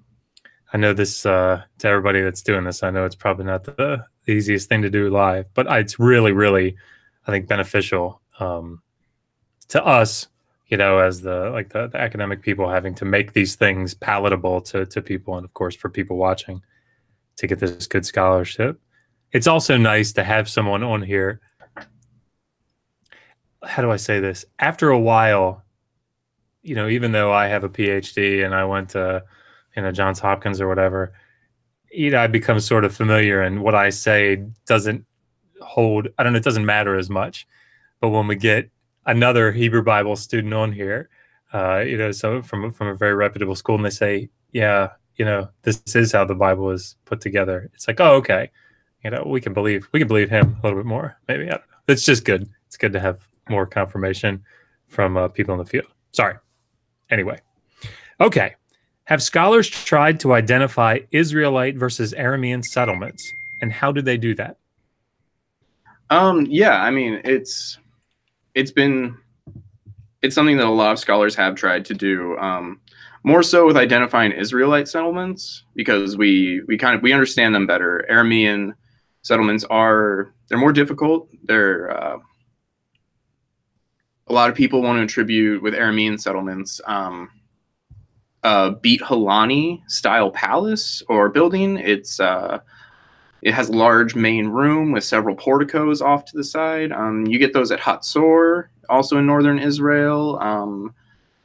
I know this to everybody that's doing this. I know it's probably not the easiest thing to do live, but it's really, really, I think, beneficial to us, you know, as the academic people, having to make these things palatable to people, and of course for people watching, to get this good scholarship. It's also nice to have someone on here. How do I say this? After a while, you know, even though I have a PhD and I went to, you know, Johns Hopkins or whatever, you know, I become sort of familiar, and what I say doesn't hold, I don't know, it doesn't matter as much. But when we get another Hebrew Bible student on here, you know, so from a very reputable school, and they say, yeah, you know, this is how the Bible is put together. It's like, oh, okay. You know, we can believe him a little bit more, maybe. I don't know. It's just good. It's good to have more confirmation from people in the field. Sorry. Anyway. Okay. Have scholars tried to identify Israelite versus Aramean settlements, and how did they do that? Yeah, I mean, it's something that a lot of scholars have tried to do. More so with identifying Israelite settlements, because we understand them better. Aramean settlements they're more difficult. A lot of people want to attribute with Aramean settlements Beit Halani style palace or building. It has a large main room with several porticos off to the side. You get those at Hatzor, also in northern Israel.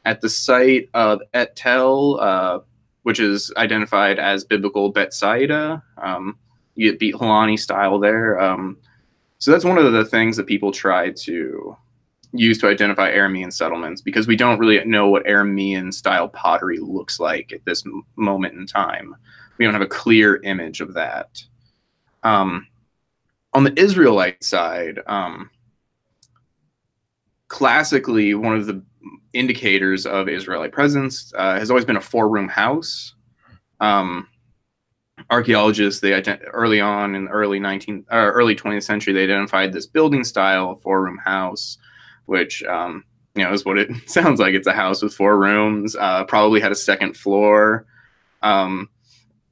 At the site of Et Tel, which is identified as biblical Bethsaida. You get Beit Halani style there. So that's one of the things that people try to use to identify Aramean settlements, because we don't really know what Aramean style pottery looks like at this moment in time. We don't have a clear image of that. On the Israelite side, classically, one of the indicators of Israelite presence has always been a four-room house. Archaeologists, early on in the early 20th century, they identified this building style, four-room house, which you know, is what it sounds like. It's a house with four rooms, probably had a second floor, and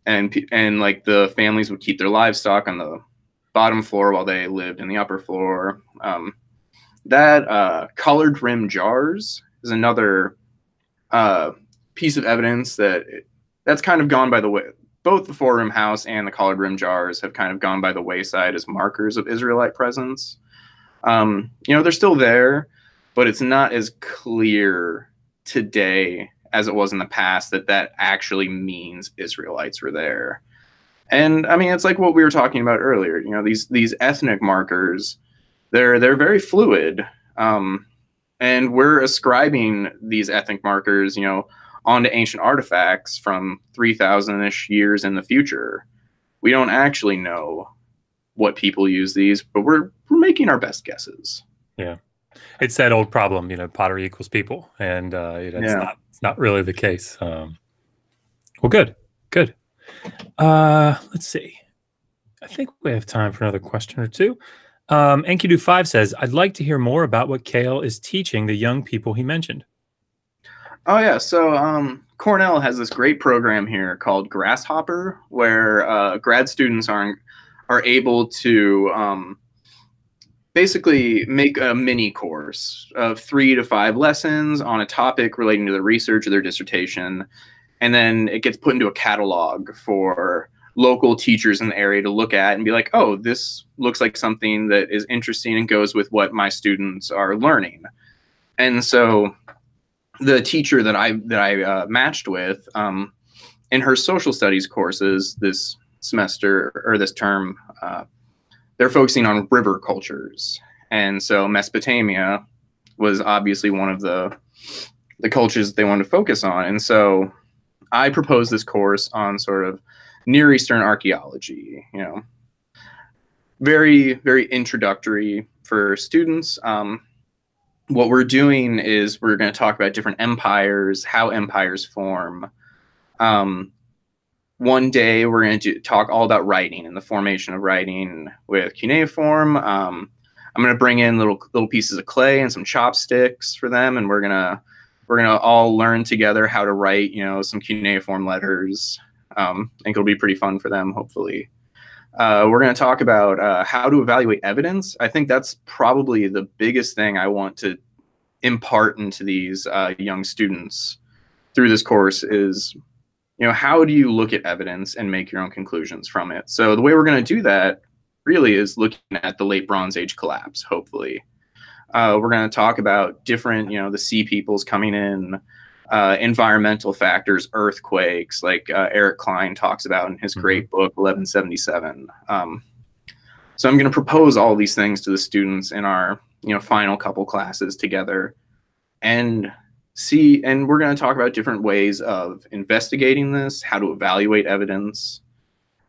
like the families would keep their livestock on the bottom floor while they lived in the upper floor. Colored rim jars is another piece of evidence that's kind of gone by the way. Both the four-room house and the colored rim jars have kind of gone by the wayside as markers of Israelite presence. You know, they're still there, but it's not as clear today as it was in the past that actually means Israelites were there. And I mean, it's like what we were talking about earlier. You know, these ethnic markers, they're very fluid, and we're ascribing these ethnic markers, you know, onto ancient artifacts from 3,000-ish years in the future. We don't actually know what people use these, but we're making our best guesses. Yeah, it's that old problem, you know, pottery equals people, and you know, it's not really the case. Well, good. Let's see. I think we have time for another question or two. Enkidu5 says, I'd like to hear more about what Cale is teaching the young people he mentioned. Oh, yeah. So Cornell has this great program here called Grasshopper, where grad students are able to basically make a mini course of 3 to 5 lessons on a topic relating to the research of their dissertation. And then it gets put into a catalog for local teachers in the area to look at and be like, oh, this looks like something that is interesting and goes with what my students are learning. And so the teacher that I matched with in her social studies courses this semester or this term, they're focusing on river cultures. And so Mesopotamia was obviously one of the cultures that they wanted to focus on. And so I proposed this course on sort of Near Eastern archaeology, you know, very, very introductory for students. What we're doing is we're going to talk about different empires, how empires form, one day we're going to talk all about writing and the formation of writing with cuneiform. I'm going to bring in little pieces of clay and some chopsticks for them, and we're gonna all learn together how to write, some cuneiform letters. I think it'll be pretty fun for them, hopefully. We're going to talk about how to evaluate evidence. I think that's probably the biggest thing I want to impart into these young students through this course is, how do you look at evidence and make your own conclusions from it? So the way we're going to do that really is looking at the late Bronze Age collapse, hopefully. We're going to talk about different, the sea peoples coming in, environmental factors, earthquakes, like Eric Klein talks about in his great book, 1177. So I'm going to propose all these things to the students in our, final couple classes together, and we're going to talk about different ways of investigating this, how to evaluate evidence.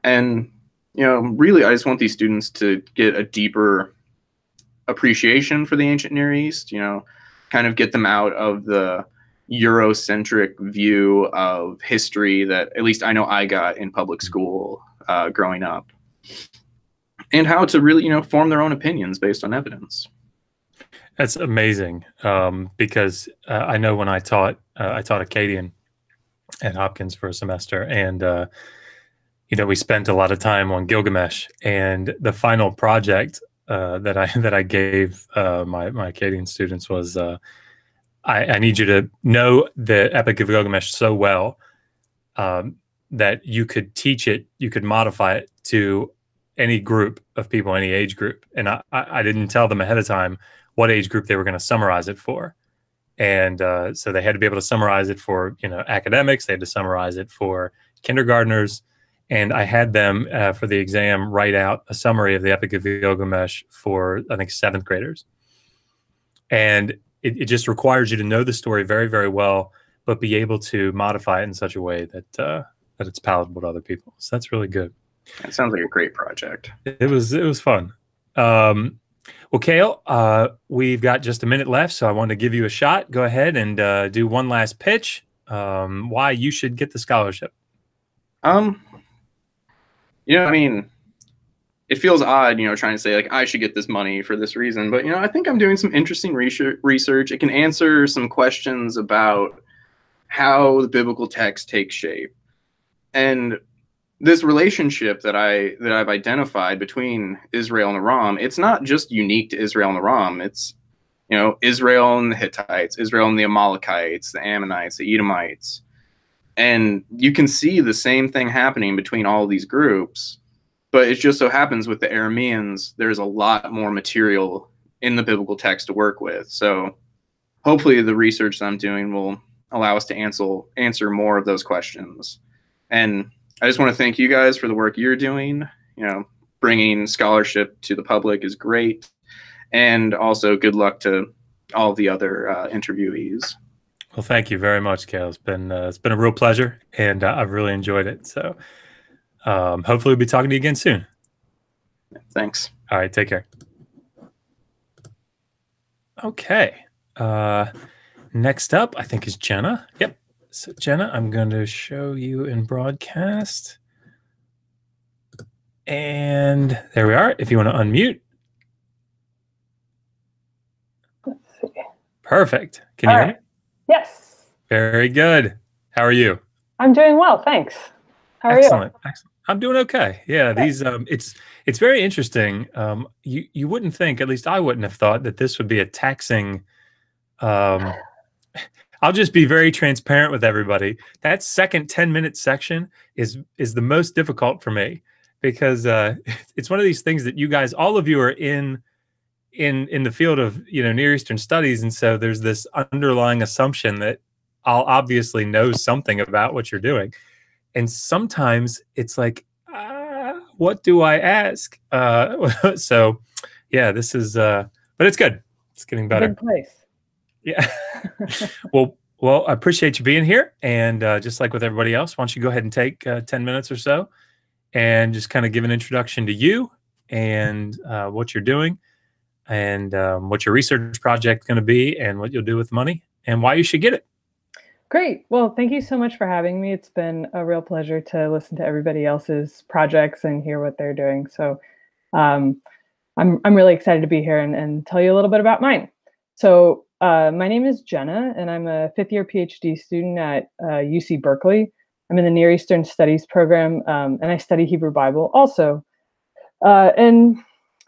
And, really, I just want these students to get a deeper appreciation for the ancient Near East, kind of get them out of the Eurocentric view of history that at least I know I got in public school growing up, and how to really, form their own opinions based on evidence. That's amazing, because I know when I taught Akkadian at Hopkins for a semester, and we spent a lot of time on Gilgamesh, and the final project that I gave my Akkadian students was I need you to know the Epic of Gilgamesh so well that you could teach it, you could modify it to any group of people, any age group, and I didn't tell them ahead of time what age group they were going to summarize it for. And so they had to be able to summarize it for, academics. They had to summarize it for kindergartners. And I had them for the exam write out a summary of the Epic of Gilgamesh for, I think, 7th graders. And it just requires you to know the story very, very well, but be able to modify it in such a way that it's palatable to other people. So that's really good. That sounds like a great project. It was fun. Well, Cale, we've got just a minute left, so I wanted to give you a shot. Go ahead and do one last pitch. Why you should get the scholarship. It feels odd, trying to say like I should get this money for this reason, but I think I'm doing some interesting research. It can answer some questions about how the biblical text takes shape, and this relationship that I've identified between Israel and Aram, it's not just unique to Israel and Aram. It's, Israel and the Hittites, Israel and the Amalekites, the Ammonites, the Edomites. And you can see the same thing happening between all these groups, but it just so happens with the Arameans, there's a lot more material in the biblical text to work with. So hopefully the research that I'm doing will allow us to answer more of those questions. And I just want to thank you guys for the work you're doing. Bringing scholarship to the public is great. And also good luck to all the other interviewees. Well, thank you very much, Cale. It's been a real pleasure, and I've really enjoyed it. So hopefully we'll be talking to you again soon. Thanks. All right, take care. Okay. Next up, I think, is Jenna. Yep. So, Jenna, I'm going to show you in broadcast. And there we are. If you want to unmute. Let's see. Perfect. Can you hear me? Yes. Very good. How are you? I'm doing well, thanks. How are you? Excellent. I'm doing okay. Yeah, these it's very interesting. You wouldn't think, at least I wouldn't have thought, that this would be a taxing. I'll just be very transparent with everybody. That second 10-minute section is the most difficult for me, because it's one of these things that you guys, all of you, are in the field of Near Eastern studies, and so there's this underlying assumption that I'll obviously know something about what you're doing, and sometimes it's like, what do I ask? So yeah, this is but it's good. It's getting better. Good place. Yeah. well, I appreciate you being here, and just like with everybody else, why don't you go ahead and take 10 minutes or so and just kind of give an introduction to you and what you're doing, and what your research project is going to be, and what you'll do with money, and why you should get it. Great. Well, thank you so much for having me. It's been a real pleasure to listen to everybody else's projects and hear what they're doing. So um, I'm really excited to be here and tell you a little bit about mine. So my name is Jenna, and I'm a fifth-year PhD student at UC Berkeley. I'm in the Near Eastern Studies program, and I study Hebrew Bible also. And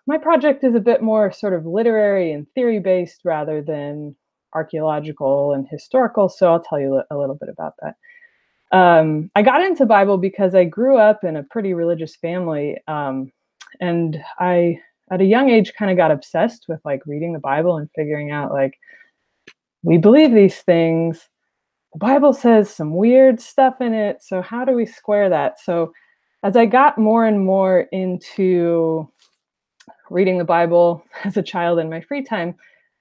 my project is a bit more sort of literary and theory-based rather than archaeological and historical, so I'll tell you a little bit about that. I got into Bible because I grew up in a pretty religious family, and I, at a young age, kind of got obsessed with like reading the Bible and figuring out like, we believe these things. The Bible says some weird stuff in it, so how do we square that? So as I got more and more into reading the Bible as a child in my free time,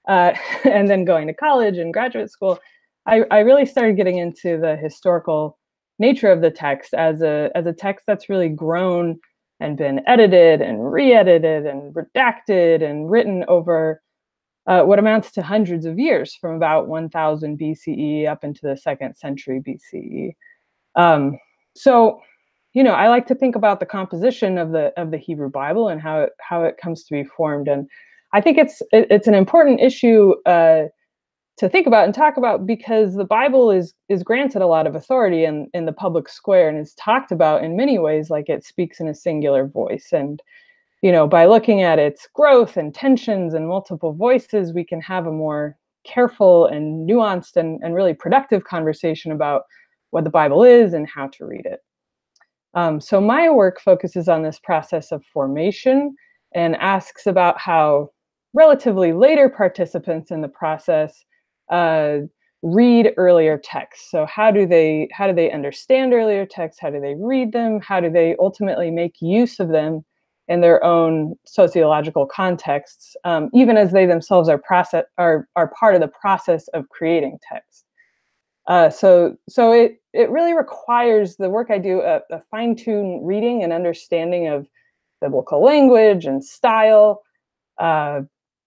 and then going to college and graduate school, I really started getting into the historical nature of the text as a text that's really grown and been edited and re-edited and redacted and written over what amounts to hundreds of years, from about 1000 BCE up into the 2nd century BCE. So I like to think about the composition of the Hebrew Bible and how it comes to be formed, and I think it's an important issue to think about and talk about, because the Bible is granted a lot of authority in the public square and is talked about in many ways like it speaks in a singular voice. And by looking at its growth and tensions and multiple voices, we can have a more careful and nuanced and really productive conversation about what the Bible is and how to read it. So my work focuses on this process of formation and asks about how relatively later participants in the process read earlier texts. So how do they understand earlier texts? How do they read them? How do they ultimately make use of them in their own sociological contexts, even as they themselves are part of the process of creating text? So it really requires the work I do a fine-tuned reading and understanding of biblical language and style,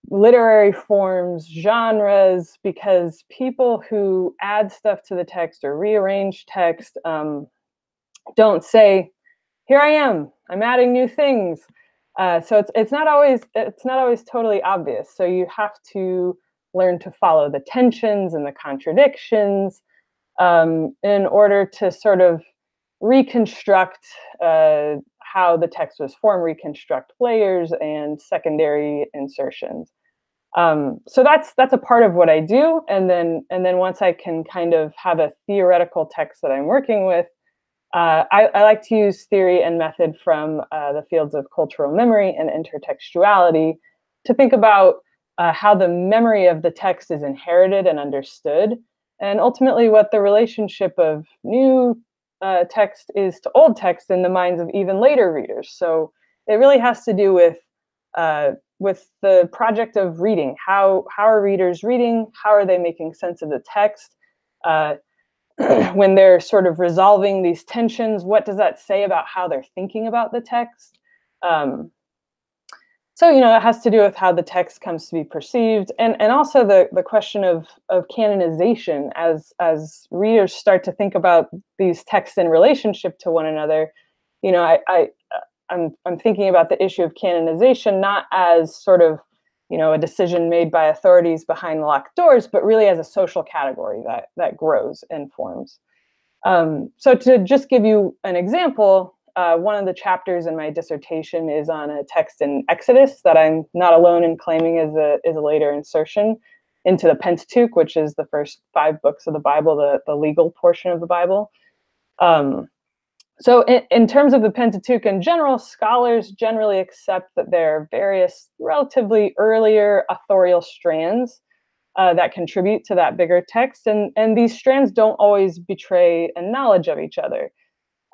literary forms, genres, because people who add stuff to the text or rearrange text don't say, "Here I am, I'm adding new things." So it's not always totally obvious. So you have to learn to follow the tensions and the contradictions in order to sort of reconstruct how the text was formed, reconstruct layers and secondary insertions. So that's a part of what I do, and then once I can kind of have a theoretical text that I'm working with, I like to use theory and method from the fields of cultural memory and intertextuality to think about how the memory of the text is inherited and understood, and ultimately what the relationship of new text is to old text in the minds of even later readers. So it really has to do with the project of reading. How are readers reading? How are they making sense of the text? When they're sort of resolving these tensions, what does that say about how they're thinking about the text? So it has to do with how the text comes to be perceived, and also the question of canonization as readers start to think about these texts in relationship to one another. I'm thinking about the issue of canonization not as sort of a decision made by authorities behind locked doors, but really as a social category that grows and forms. So to just give you an example, one of the chapters in my dissertation is on a text in Exodus that I'm not alone in claiming is a later insertion into the Pentateuch, which is the first 5 books of the Bible, the legal portion of the Bible. So in terms of the Pentateuch in general, scholars generally accept that there are various relatively earlier authorial strands that contribute to that bigger text, and these strands don't always betray a knowledge of each other.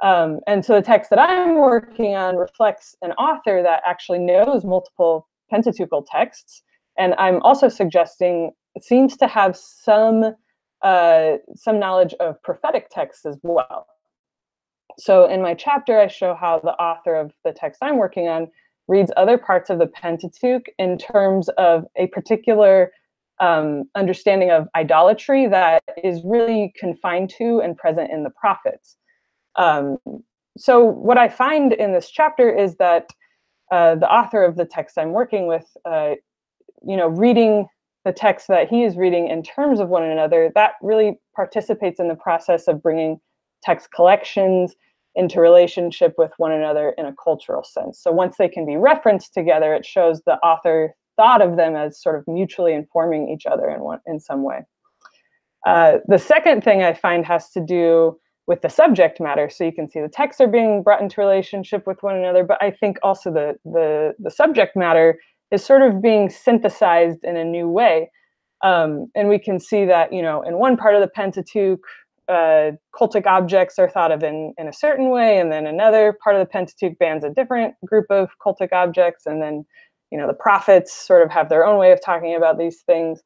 And so the text that I'm working on reflects an author that actually knows multiple Pentateuchal texts, and I'm also suggesting it seems to have some knowledge of prophetic texts as well. So in my chapter, I show how the author of the text I'm working on reads other parts of the Pentateuch in terms of a particular understanding of idolatry that is really confined to and present in the prophets. So what I find in this chapter is that the author of the text I'm working with, reading the text that he is reading in terms of one another, that really participates in the process of bringing text collections into relationship with one another in a cultural sense. So once they can be referenced together, it shows the author thought of them as sort of mutually informing each other in some way. The second thing I find has to do with the subject matter. So you can see the texts are being brought into relationship with one another, but I think also the subject matter is sort of being synthesized in a new way. And we can see that, in one part of the Pentateuch, cultic objects are thought of in a certain way, and then another part of the Pentateuch bans a different group of cultic objects, and then, the prophets sort of have their own way of talking about these things.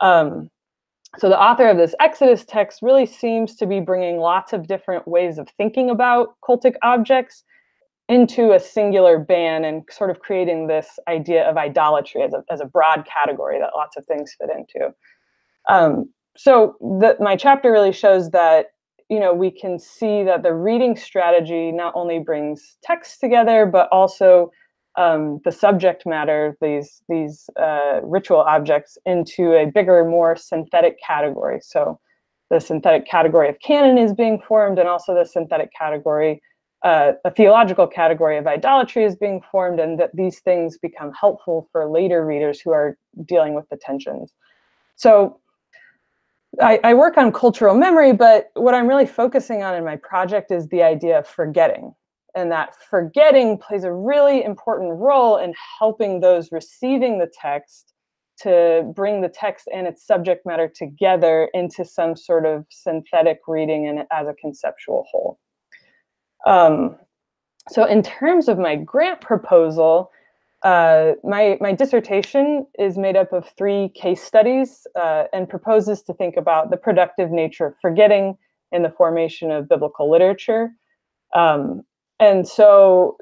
So the author of this Exodus text really seems to be bringing lots of different ways of thinking about cultic objects into a singular ban and sort of creating this idea of idolatry as a broad category that lots of things fit into. So my chapter really shows that, we can see that the reading strategy not only brings texts together, but also the subject matter, these ritual objects, into a bigger, more synthetic category. So the synthetic category of canon is being formed, and also the synthetic category, a theological category of idolatry is being formed, and that these things become helpful for later readers who are dealing with the tensions. So I work on cultural memory, but what I'm really focusing on in my project is the idea of forgetting. And that forgetting plays a really important role in helping those receiving the text to bring the text and its subject matter together into some sort of synthetic reading and as a conceptual whole. So in terms of my grant proposal, my dissertation is made up of 3 case studies and proposes to think about the productive nature of forgetting in the formation of biblical literature. And so,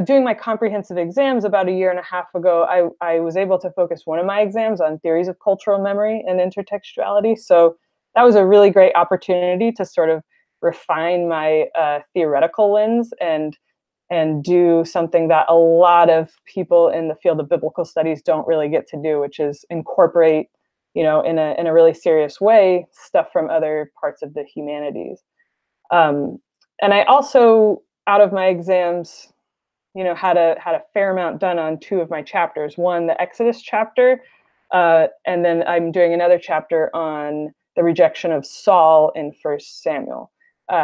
doing my comprehensive exams about 1.5 years ago, I was able to focus one of my exams on theories of cultural memory and intertextuality. So that was a really great opportunity to sort of refine my theoretical lens and do something that a lot of people in the field of biblical studies don't really get to do, which is incorporate, in a really serious way, stuff from other parts of the humanities. And I also, out of my exams, had a fair amount done on 2 of my chapters. One, the Exodus chapter, and then I'm doing another chapter on the rejection of Saul in 1 Samuel.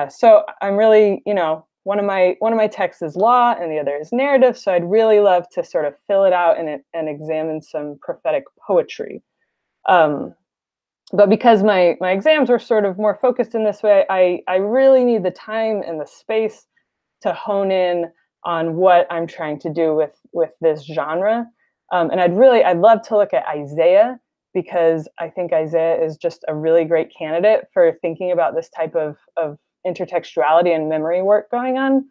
So I'm really, one of my texts is law and the other is narrative. So I'd really love to sort of fill it out and examine some prophetic poetry. But because my exams were sort of more focused in this way, I really need the time and the space to hone in on what I'm trying to do with this genre. And I'd love to look at Isaiah, because I think Isaiah is just a really great candidate for thinking about this type of intertextuality and memory work going on,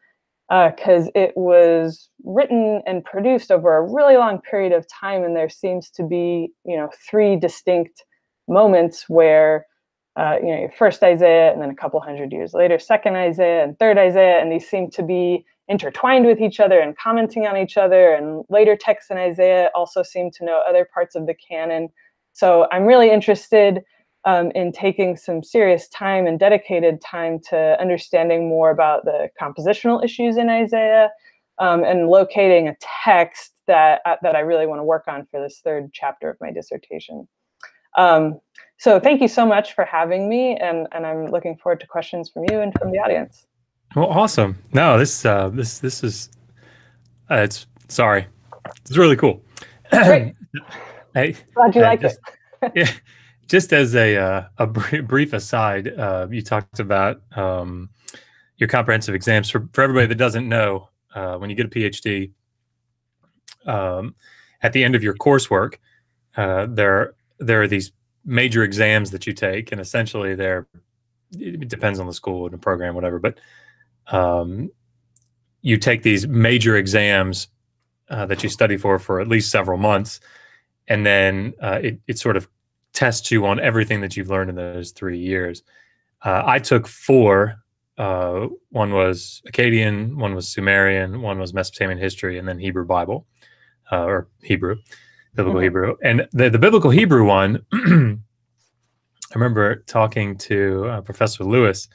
because it was written and produced over a really long period of time, and there seems to be 3 distinct moments where first Isaiah, and then a couple hundred years later, second Isaiah, and third Isaiah, and these seem to be intertwined with each other and commenting on each other, and later texts in Isaiah also seem to know other parts of the canon. So I'm really interested in taking some serious time and dedicated time to understanding more about the compositional issues in Isaiah, and locating a text that I really want to work on for this 3rd chapter of my dissertation. So thank you so much for having me, and I'm looking forward to questions from you and from the audience. Well, awesome. No, this is it's really cool. Great. Hey, Glad you like it. Yeah, just as a brief aside, you talked about your comprehensive exams. For everybody that doesn't know, when you get a PhD, at the end of your coursework, there are these major exams that you take, and essentially it depends on the school and the program, whatever, but you take these major exams that you study for at least several months, and then it sort of test you on everything that you've learned in those 3 years. I took 4. One was Akkadian, one was Sumerian, one was Mesopotamian history, and then Hebrew Bible, or Hebrew, biblical Hebrew. And the biblical Hebrew one, I remember talking to Professor Lewis,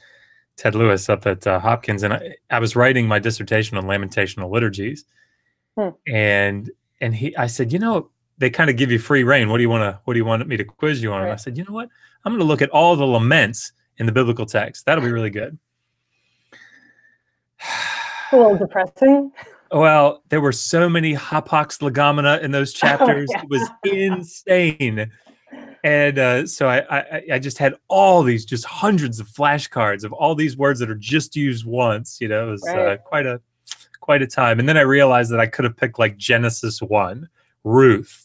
Ted Lewis, up at Hopkins, and I was writing my dissertation on lamentational liturgies, and I said, they kind of give you free reign. What do you want me to quiz you on? And I said, you know what? I'm going to look at all the laments in the biblical text. That'll be really good. A little depressing. Well, there were so many hapax legomena in those chapters. It was insane. And so I just had all these, just hundreds of flashcards of all these words that are just used once. It was quite a time. And then I realized that I could have picked like Genesis 1, Ruth,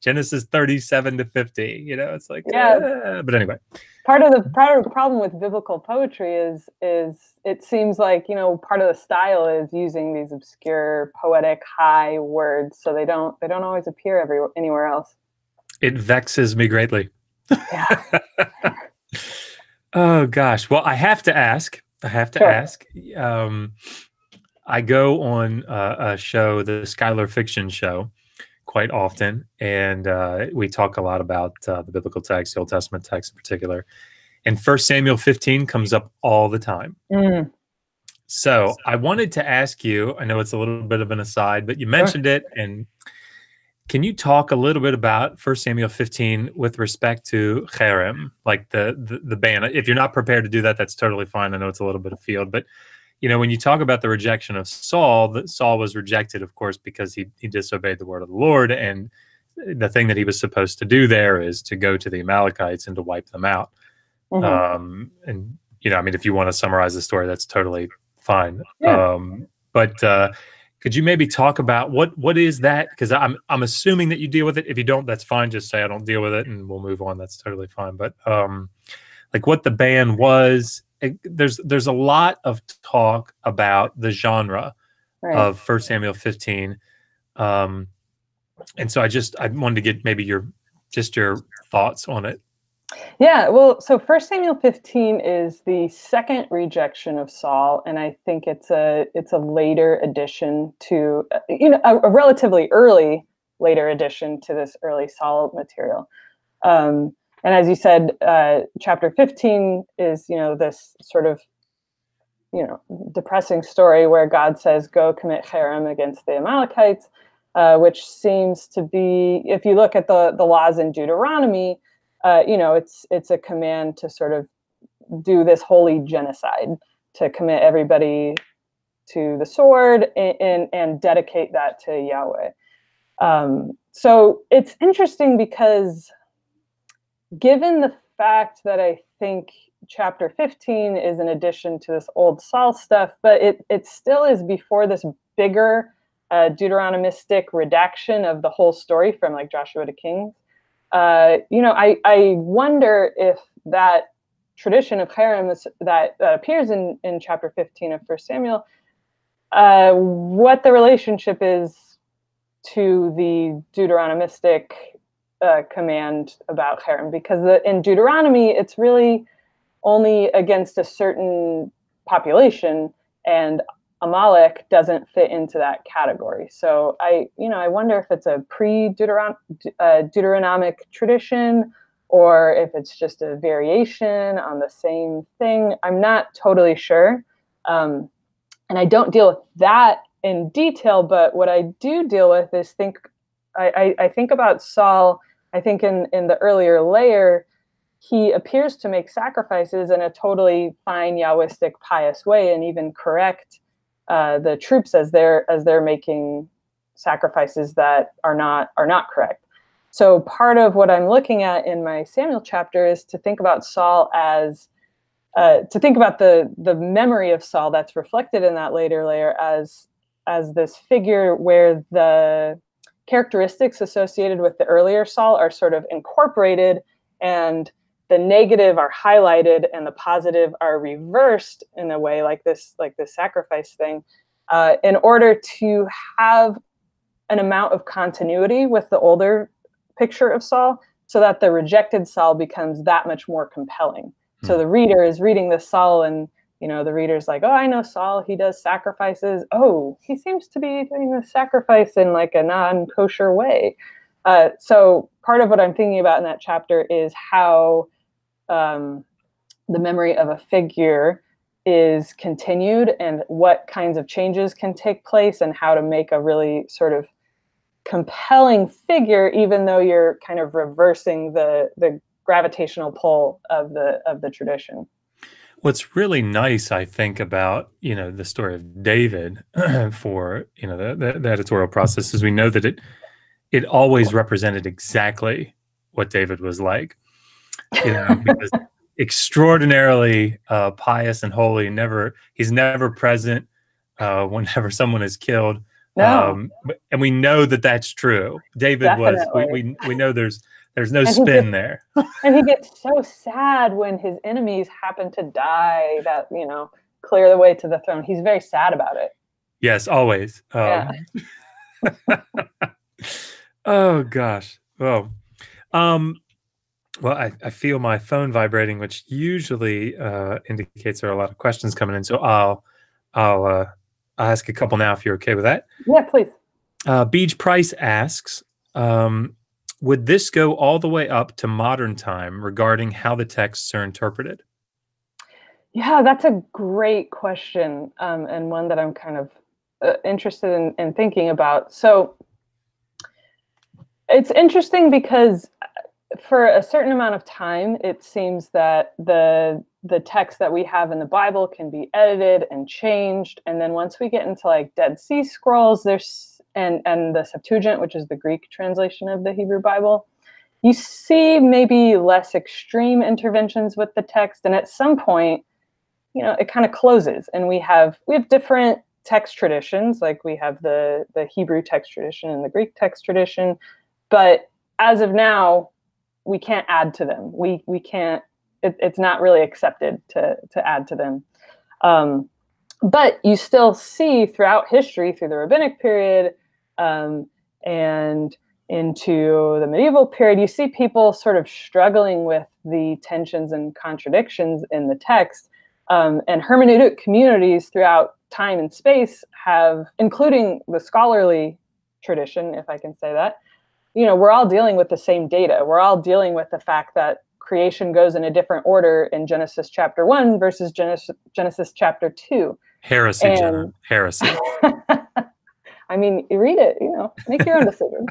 Genesis 37 to 50. It's like, but anyway. Part of the problem with biblical poetry is it seems like, part of the style is using these obscure, poetic, high words, so they don't always appear anywhere else. It vexes me greatly. Yeah. Oh gosh. Well, I have to ask. I go on a show, the Schuyler Fiction Show, quite often, and we talk a lot about the biblical text, the Old Testament text in particular. And 1 Samuel 15 comes up all the time. So I wanted to ask you, I know it's a little bit of an aside, but you mentioned it, and can you talk a little bit about 1 Samuel 15 with respect to cherem, like the ban? If you're not prepared to do that, that's totally fine. I know it's a little bit of field, but when you talk about the rejection of Saul, that Saul was rejected, of course, because he disobeyed the word of the Lord, and the thing that he was supposed to do there is to go to the Amalekites and to wipe them out. And if you want to summarize the story, that's totally fine. Yeah. But could you maybe talk about what is that? Because I'm assuming that you deal with it. If you don't, that's fine. Just say I don't deal with it, and we'll move on. That's totally fine. But like what the ban was. There's a lot of talk about the genre of 1 Samuel 15, and so I wanted to get maybe your thoughts on it. Yeah, well, so 1 Samuel 15 is the second rejection of Saul, and I think it's a later addition to a relatively early later addition to this early Saul material. And as you said, chapter 15 is, this sort of, depressing story where God says, go commit cherem against the Amalekites, which seems to be, if you look at the laws in Deuteronomy, it's a command to sort of do this holy genocide, to commit everybody to the sword and dedicate that to Yahweh. So it's interesting because given the fact that I think chapter 15 is an addition to this old Saul stuff, but it still is before this bigger Deuteronomistic redaction of the whole story from like Joshua to Kings. I wonder if that tradition of cherem that appears in chapter 15 of 1 Samuel, what the relationship is to the Deuteronomistic command about cherem, because in Deuteronomy it's really only against a certain population, and Amalek doesn't fit into that category. So I wonder if it's a pre-Deuteronomic tradition, or if it's just a variation on the same thing. I'm not totally sure, and I don't deal with that in detail. But what I do deal with is I think about Saul. I think in the earlier layer, he appears to make sacrifices in a totally fine Yahwistic pious way, and even correct the troops as they're making sacrifices that are not correct. So part of what I'm looking at in my Samuel chapter is to think about Saul as to think about the memory of Saul that's reflected in that later layer as this figure where the characteristics associated with the earlier Saul are sort of incorporated, and the negative are highlighted and the positive are reversed in a way like this sacrifice thing, in order to have an amount of continuity with the older picture of Saul, so that the rejected Saul becomes that much more compelling. So the reader is reading this Saul, and the reader's like, oh, I know Saul, he does sacrifices. Oh, he seems to be doing the sacrifice in like a non-kosher way. So part of what I'm thinking about in that chapter is how the memory of a figure is continued and what kinds of changes can take place and how to make a really sort of compelling figure, even though you're kind of reversing the gravitational pull of the tradition. What's really nice, I think, about the story of David for the editorial process is we know that it always represented exactly what David was like, because extraordinarily pious and holy. He's never present whenever someone is killed. No. And we know that that's true. David Definitely. we know there's no spin there. And he gets so sad when his enemies happen to die that, clear the way to the throne. He's very sad about it. Yes, always. Yeah. Oh gosh. Well, I feel my phone vibrating, which usually indicates there are a lot of questions coming in. So I'll ask a couple now if you're okay with that. Yeah, please. Beej Price asks, would this go all the way up to modern time regarding how the texts are interpreted? Yeah, that's a great question, and one that I'm kind of interested in thinking about. So it's interesting because for a certain amount of time, it seems that the text that we have in the Bible can be edited and changed. And then once we get into like Dead Sea Scrolls, and the Septuagint, which is the Greek translation of the Hebrew Bible, you see maybe less extreme interventions with the text. And at some point, it kind of closes, and we have different text traditions. Like we have the Hebrew text tradition and the Greek text tradition, but as of now, we can't add to them. We can't. It's not really accepted to add to them. But you still see throughout history, through the rabbinic period, and into the medieval period, you see people sort of struggling with the tensions and contradictions in the text. And hermeneutic communities throughout time and space have, including the scholarly tradition, if I can say that, we're all dealing with the same data. We're all dealing with the fact that creation goes in a different order in Genesis chapter 1 versus Genesis chapter 2. Heresy, Jenna. Heresy. I mean, you read it, make your own decision.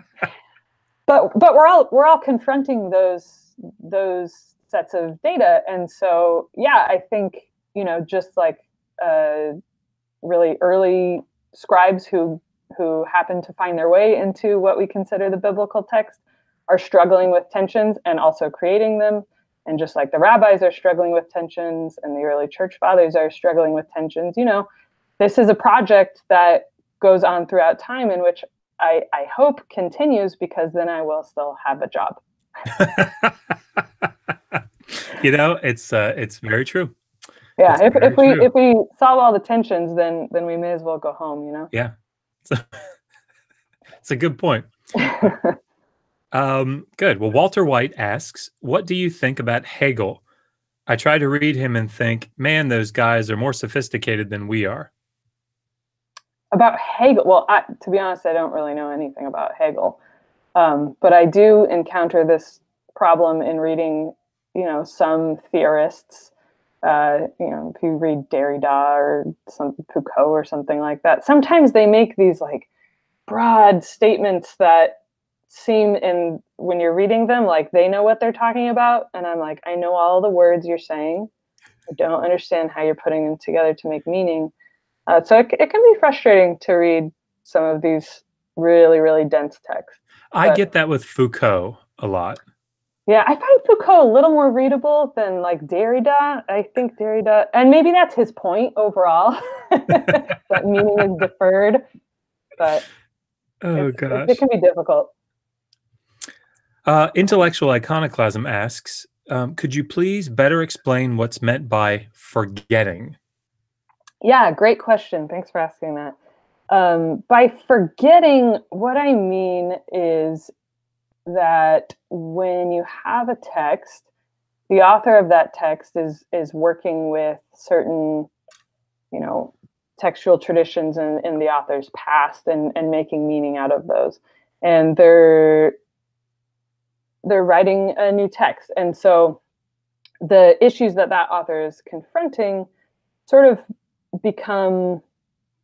But we're all confronting those sets of data. And so, yeah, I think, just like really early scribes who happen to find their way into what we consider the biblical text are struggling with tensions and also creating them. And just like the rabbis are struggling with tensions and the early church fathers are struggling with tensions, this is a project that goes on throughout time, in which I hope continues, because then I will still have a job. It's very true. Yeah, if we solve all the tensions, then we may as well go home, Yeah. It's a good point. Good. Well, Walter White asks, what do you think about Hegel? I try to read him and think, man, those guys are more sophisticated than we are. About Hegel? Well, to be honest, I don't really know anything about Hegel. But I do encounter this problem in reading, some theorists. If you read Derrida or some Foucault or something like that, sometimes they make these like broad statements that seem, when you're reading them, like they know what they're talking about. And I'm like, I know all the words you're saying. I don't understand how you're putting them together to make meaning. So it can be frustrating to read some of these really, really dense texts. I get that with Foucault a lot. Yeah, I find Foucault a little more readable than like Derrida. I think Derrida, and maybe that's his point overall, that meaning is deferred. But it can be difficult. Intellectual Iconoclasm asks, could you please better explain what's meant by forgetting? Yeah, great question. Thanks for asking that. By forgetting, what I mean is that when you have a text, the author of that text is working with certain, textual traditions in the author's past and making meaning out of those. And they're writing a new text. And so the issues that author is confronting sort of become,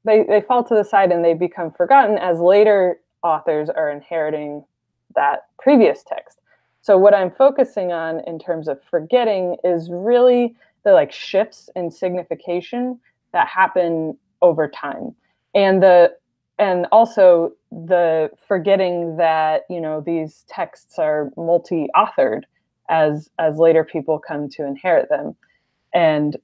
they fall to the side and they become forgotten as later authors are inheriting that previous text. So what I'm focusing on in terms of forgetting is really the shifts in signification that happen over time. And also the forgetting that, these texts are multi-authored as later people come to inherit them. And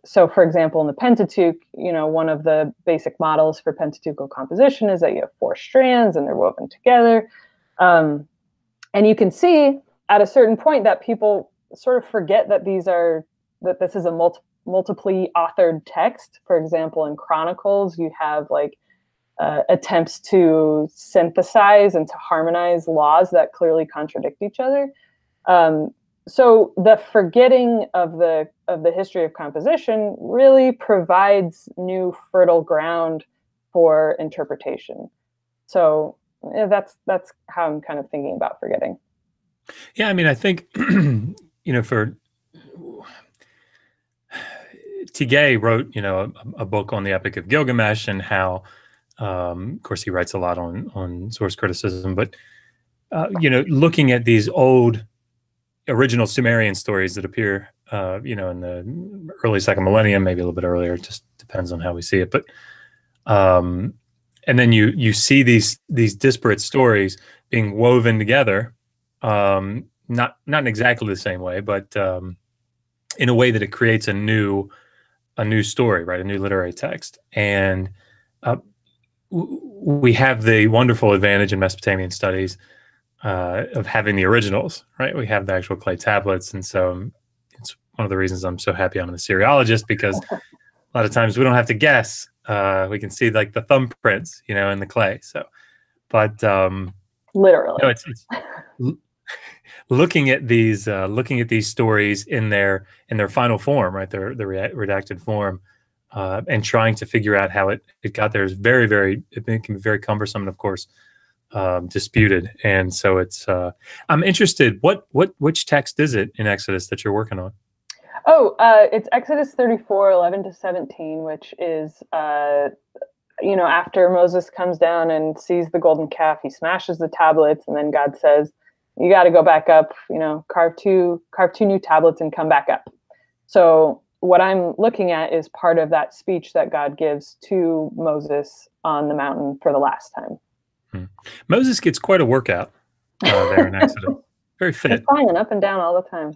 so, for example, in the Pentateuch, one of the basic models for Pentateuchal composition is that you have 4 strands and they're woven together. And you can see at a certain point that people sort of forget that this is a multiply authored text. For example, in Chronicles, you have attempts to synthesize and to harmonize laws that clearly contradict each other. So the forgetting of the history of composition really provides new fertile ground for interpretation. So that's how I'm kind of thinking about forgetting. Yeah, I mean, I think for Tigay wrote a book on the Epic of Gilgamesh and how, of course, he writes a lot on source criticism, but looking at these old original Sumerian stories that appear, in the early second millennium, maybe a little bit earlier. It just depends on how we see it. But and then you see these disparate stories being woven together, not in exactly the same way, but in a way that it creates a new story, right? A new literary text. And we have the wonderful advantage in Mesopotamian studies of having the originals, right? We have the actual clay tablets. And so it's one of the reasons I'm so happy I'm an Assyriologist, because a lot of times we don't have to guess. We can see the thumbprints, in the clay. So, but literally, it's looking at these stories in their final form, right? Their redacted form, and trying to figure out how it got there is very, very, it can be very cumbersome and, of course, disputed. And so it's I'm interested, which text is it in Exodus that you're working on? It's Exodus 34, 11 to 17, which is after Moses comes down and sees the golden calf, he smashes the tablets, and then God says, you got to go back up, carve two new tablets and come back up. So what I'm looking at is part of that speech that God gives to Moses on the mountain for the last time. Moses gets quite a workout there in Exodus. Very fit. He's flying up and down all the time.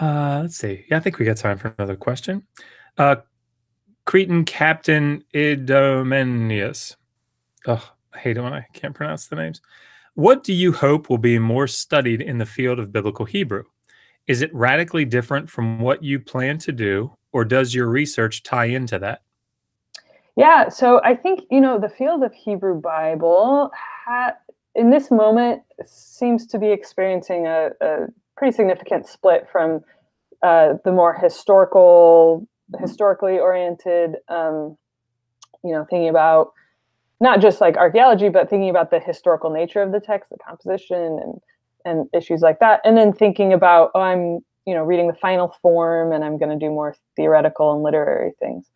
Let's see. Yeah, I think we got time for another question. Cretan Captain Idomeneus. Oh, I hate it when I can't pronounce the names. What do you hope will be more studied in the field of biblical Hebrew? Is it radically different from what you plan to do, or does your research tie into that? Yeah, so I think, the field of Hebrew Bible in this moment seems to be experiencing a pretty significant split from the more historically oriented, thinking about not just archaeology, but thinking about the historical nature of the text, the composition and issues like that. And then thinking about, I'm, reading the final form and I'm going to do more theoretical and literary things.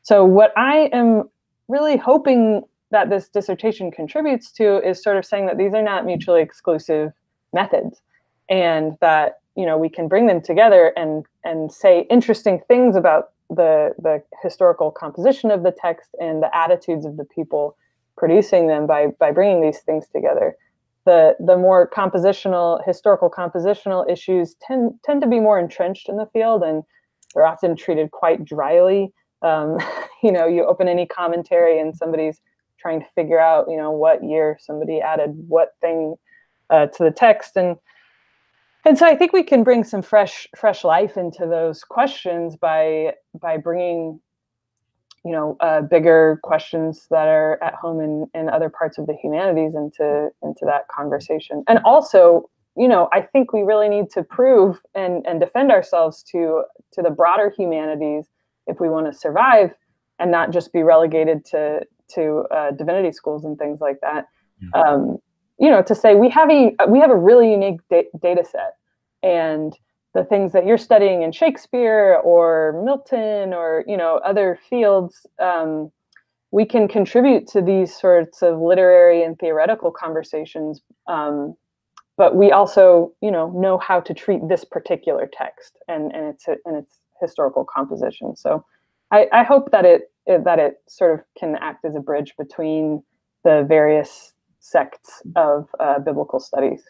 So what I am really hoping that this dissertation contributes to is sort of saying that these are not mutually exclusive methods, and that, we can bring them together and say interesting things about the historical composition of the text and the attitudes of the people producing them by bringing these things together. The more historical compositional issues tend to be more entrenched in the field, and they're often treated quite dryly. You open any commentary and somebody's trying to figure out, what year somebody added what thing to the text. And so I think we can bring some fresh life into those questions by bringing, bigger questions that are at home in other parts of the humanities into that conversation. And also, I think we really need to prove and defend ourselves to the broader humanities if we want to survive and not just be relegated to divinity schools and things like that. To say we have a really unique data set, and the things that you're studying in Shakespeare or Milton or other fields, we can contribute to these sorts of literary and theoretical conversations. But we also, know how to treat this particular text and its historical composition. So I hope that it sort of can act as a bridge between the various sects of biblical studies.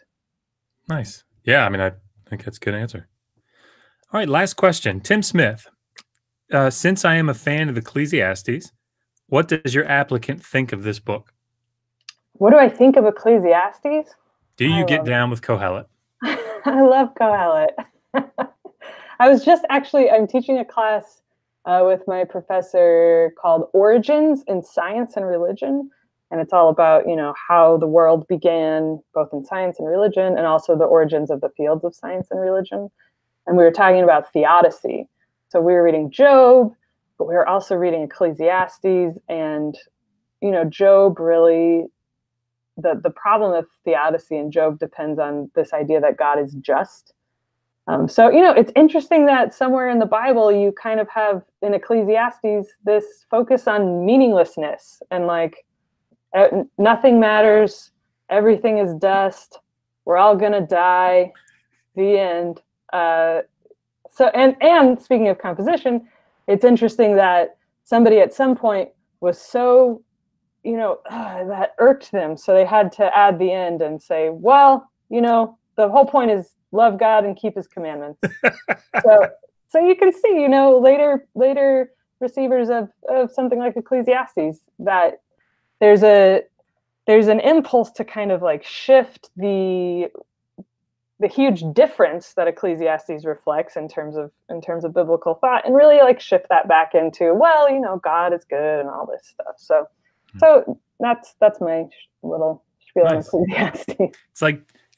Nice. Yeah, I mean, I think that's a good answer. All right, last question. Tim Smith, since I am a fan of Ecclesiastes, what does your applicant think of this book? What do I think of Ecclesiastes? Do you get down with Kohelet? I love Kohelet. I'm teaching a class with my professor called Origins in Science and Religion. And it's all about, how the world began both in science and religion, and also the origins of the fields of science and religion. And we were talking about theodicy. So we were reading Job, but we were also reading Ecclesiastes. And, Job really, the problem of theodicy in Job depends on this idea that God is just. So, it's interesting that somewhere in the Bible, you kind of have in Ecclesiastes this focus on meaninglessness and nothing matters. Everything is dust. We're all going to die. The end. And speaking of composition, it's interesting that somebody at some point was so, that irked them. So they had to add the end and say, well, the whole point is love God and keep his commandments. So you can see, later receivers of something like Ecclesiastes, that there's an impulse to kind of shift the huge difference that Ecclesiastes reflects in terms of biblical thought, and really shift that back into, well, God is good and all this stuff. So that's my little spiel on Ecclesiastes.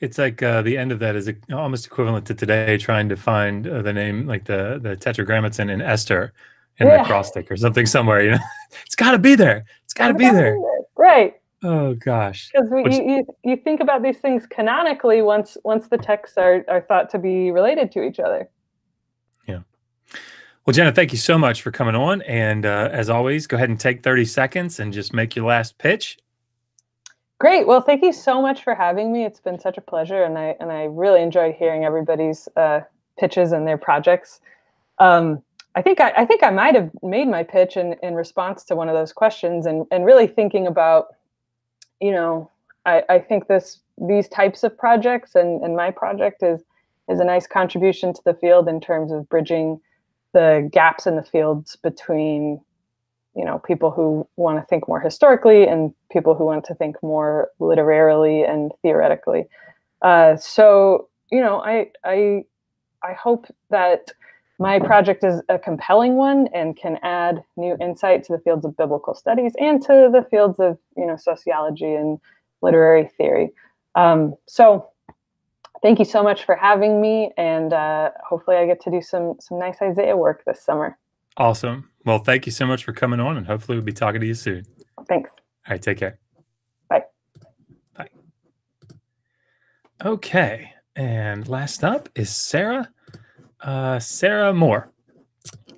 It's like the end of that is almost equivalent to today trying to find the name, like the tetragrammaton in Esther in the acrostic or something somewhere. It's got to be there. It's got to be there. Right. Oh gosh. Because you think about these things canonically once the texts are thought to be related to each other. Yeah. Well, Jenna, thank you so much for coming on. And as always, go ahead and take 30 seconds and just make your last pitch. Great. Well, thank you so much for having me. It's been such a pleasure, and I really enjoyed hearing everybody's pitches and their projects. I think I might have made my pitch in response to one of those questions, and really thinking about, I think these types of projects and my project is a nice contribution to the field in terms of bridging the gaps in the fields between people who want to think more historically and people who want to think more literarily and theoretically. So I hope that my project is a compelling one and can add new insight to the fields of biblical studies and to the fields of sociology and literary theory. So thank you so much for having me, and hopefully I get to do some nice Isaiah work this summer. Awesome. Well, thank you so much for coming on, and hopefully we'll be talking to you soon. Thanks. All right, take care. Bye. Bye. Okay, and last up is Sara. Sara Mohr.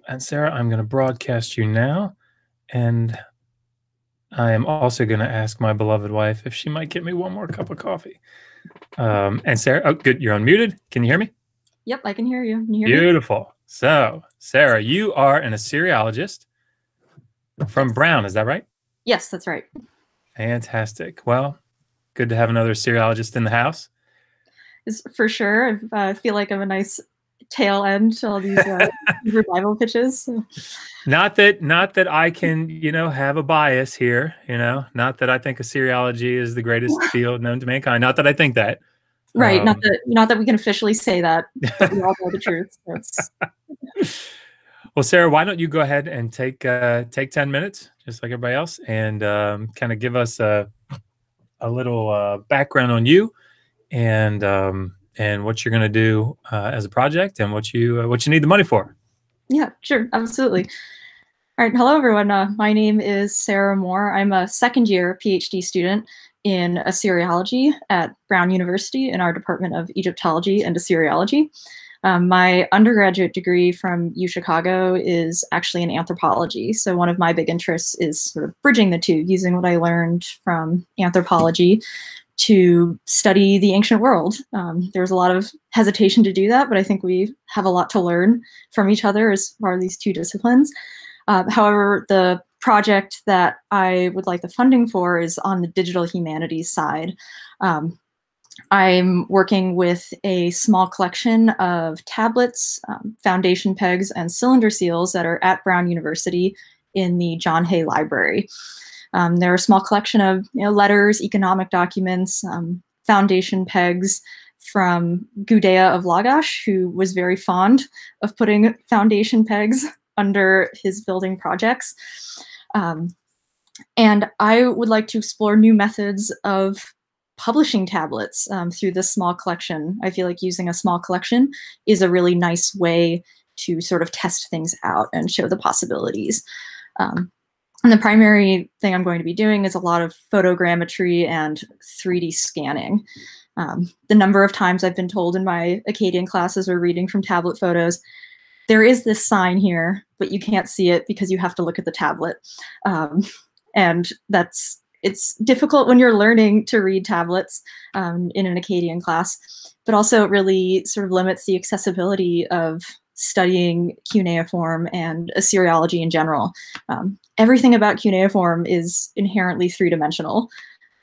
And Sara, I'm going to broadcast you now, and I am also going to ask my beloved wife if she might get me one more cup of coffee. And Sara, oh, good, you're unmuted. Can you hear me? Yep, I can hear you. Can you hear Beautiful. Me? So, Sara, you are an Assyriologist from Brown, is that right? Yes, that's right. Fantastic. Well, good to have another Assyriologist in the house. For sure. I feel like I'm a nice tail end to all these revival pitches. So. Not that I can, have a bias here, not that I think Assyriology is the greatest field known to mankind. Not that I think that. Right. Not that we can officially say that, but we all know the truth. So Well, Sara, why don't you go ahead and take 10 minutes, just like everybody else, and kind of give us a little background on you and what you're going to do as a project and what you need the money for. Yeah, sure, absolutely. All right, hello everyone. My name is Sara Mohr. I'm a second-year PhD student in Assyriology at Brown University in our Department of Egyptology and Assyriology. My undergraduate degree from UChicago is actually in anthropology. So one of my big interests is sort of bridging the two, using what I learned from anthropology to study the ancient world. There's a lot of hesitation to do that, but I think we have a lot to learn from each other as far as these two disciplines. However, the project that I would like the funding for is on the digital humanities side. I'm working with a small collection of tablets, foundation pegs, and cylinder seals that are at Brown University in the John Hay Library. They're a small collection of letters, economic documents, foundation pegs from Gudea of Lagash, who was very fond of putting foundation pegs under his building projects. And I would like to explore new methods of publishing tablets through this small collection. I feel like using a small collection is a really nice way to sort of test things out and show the possibilities. And the primary thing I'm going to be doing is a lot of photogrammetry and 3D scanning. The number of times I've been told in my Akkadian classes or reading from tablet photos, there is this sign here, but you can't see it because you have to look at the tablet. And it's difficult when you're learning to read tablets in an Akkadian class, but also it really sort of limits the accessibility of studying cuneiform and Assyriology in general. Everything about cuneiform is inherently three-dimensional.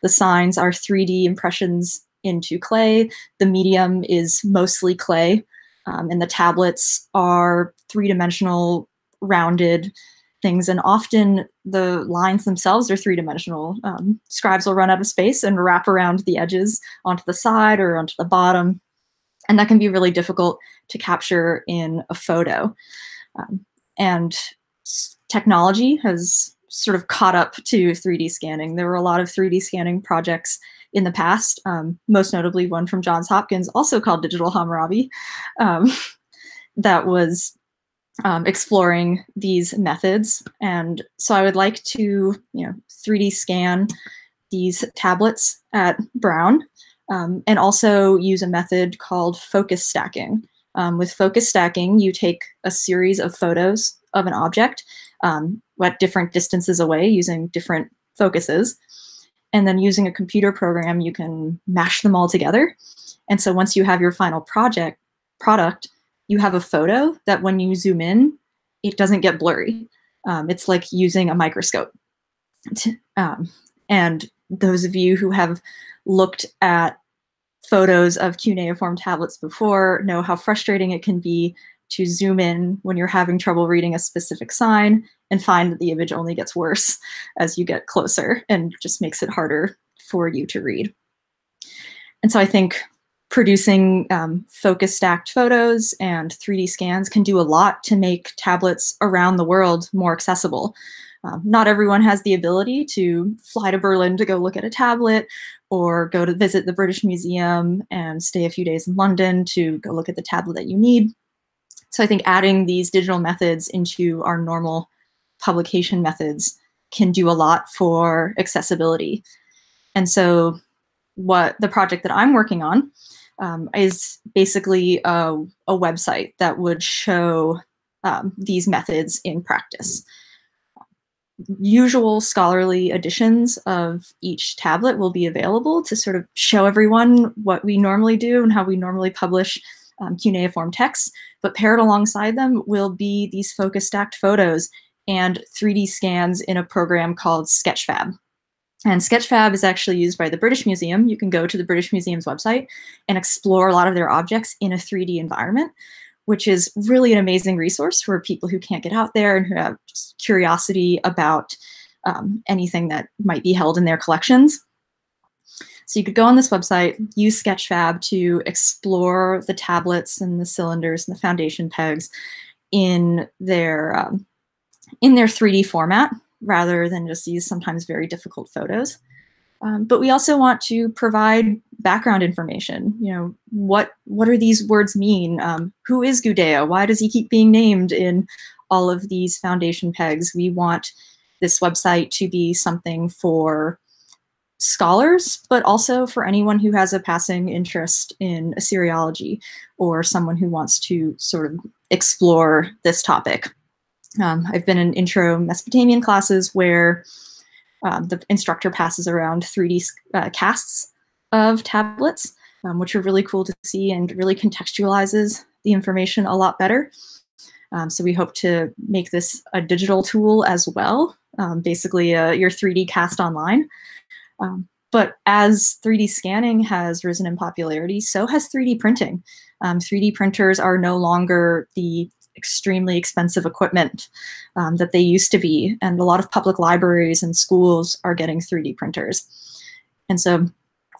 The signs are 3D impressions into clay. The medium is mostly clay. And the tablets are three-dimensional, rounded things. And often the lines themselves are three-dimensional. Scribes will run out of space and wrap around the edges onto the side or onto the bottom. And that can be really difficult to capture in a photo. And technology has sort of caught up to 3D scanning. There were a lot of 3D scanning projects in the past, most notably one from Johns Hopkins, also called Digital Hammurabi, that was exploring these methods. And so I would like to 3D scan these tablets at Brown and also use a method called focus stacking. With focus stacking, you take a series of photos of an object at different distances away using different focuses. And then using a computer program, you can mash them all together. And so once you have your final product, you have a photo that when you zoom in, it doesn't get blurry. It's like using a microscope. And those of you who have looked at photos of cuneiform tablets before know how frustrating it can be to zoom in when you're having trouble reading a specific sign and find that the image only gets worse as you get closer and just makes it harder for you to read. And so I think producing focus stacked photos and 3D scans can do a lot to make tablets around the world more accessible. Not everyone has the ability to fly to Berlin to go look at a tablet or go to visit the British Museum and stay a few days in London to go look at the tablet that you need. So I think adding these digital methods into our normal publication methods can do a lot for accessibility. And so what the project that I'm working on is basically a website that would show these methods in practice. Usual scholarly editions of each tablet will be available to sort of show everyone what we normally do and how we normally publish cuneiform texts, but paired alongside them will be these focus stacked photos and 3D scans in a program called Sketchfab. And Sketchfab is actually used by the British Museum. You can go to the British Museum's website and explore a lot of their objects in a 3D environment, which is really an amazing resource for people who can't get out there and who have just curiosity about anything that might be held in their collections. So you could go on this website, use Sketchfab to explore the tablets and the cylinders and the foundation pegs, in their 3D format rather than just these sometimes very difficult photos. But we also want to provide background information. You know, what do these words mean? Who is Gudea? Why does he keep being named in all of these foundation pegs? We want this website to be something for scholars, but also for anyone who has a passing interest in Assyriology or someone who wants to sort of explore this topic. I've been in intro Mesopotamian classes where the instructor passes around 3D casts of tablets, which are really cool to see and really contextualizes the information a lot better. So we hope to make this a digital tool as well, basically your 3D cast online. But as 3D scanning has risen in popularity, so has 3D printing. 3D printers are no longer the extremely expensive equipment that they used to be. And a lot of public libraries and schools are getting 3D printers. And so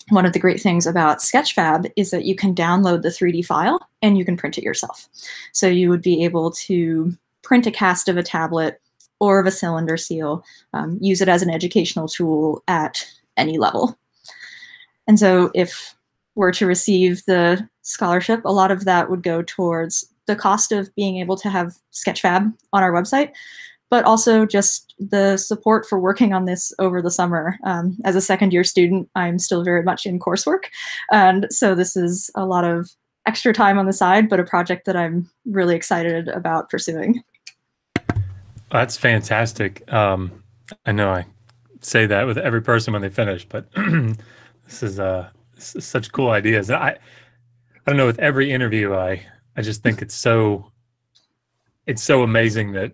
one of the great things about Sketchfab is that you can download the 3D file and you can print it yourself. So you would be able to print a cast of a tablet or of a cylinder seal, use it as an educational tool at any level. And so if we're to receive the scholarship, a lot of that would go towards the cost of being able to have Sketchfab on our website, but also just the support for working on this over the summer. As a second-year student, I'm still very much in coursework. And so this is a lot of extra time on the side, but a project that I'm really excited about pursuing. That's fantastic. I know I say that with every person when they finish, but this is such cool ideas. I don't know, with every interview, I just think it's so amazing that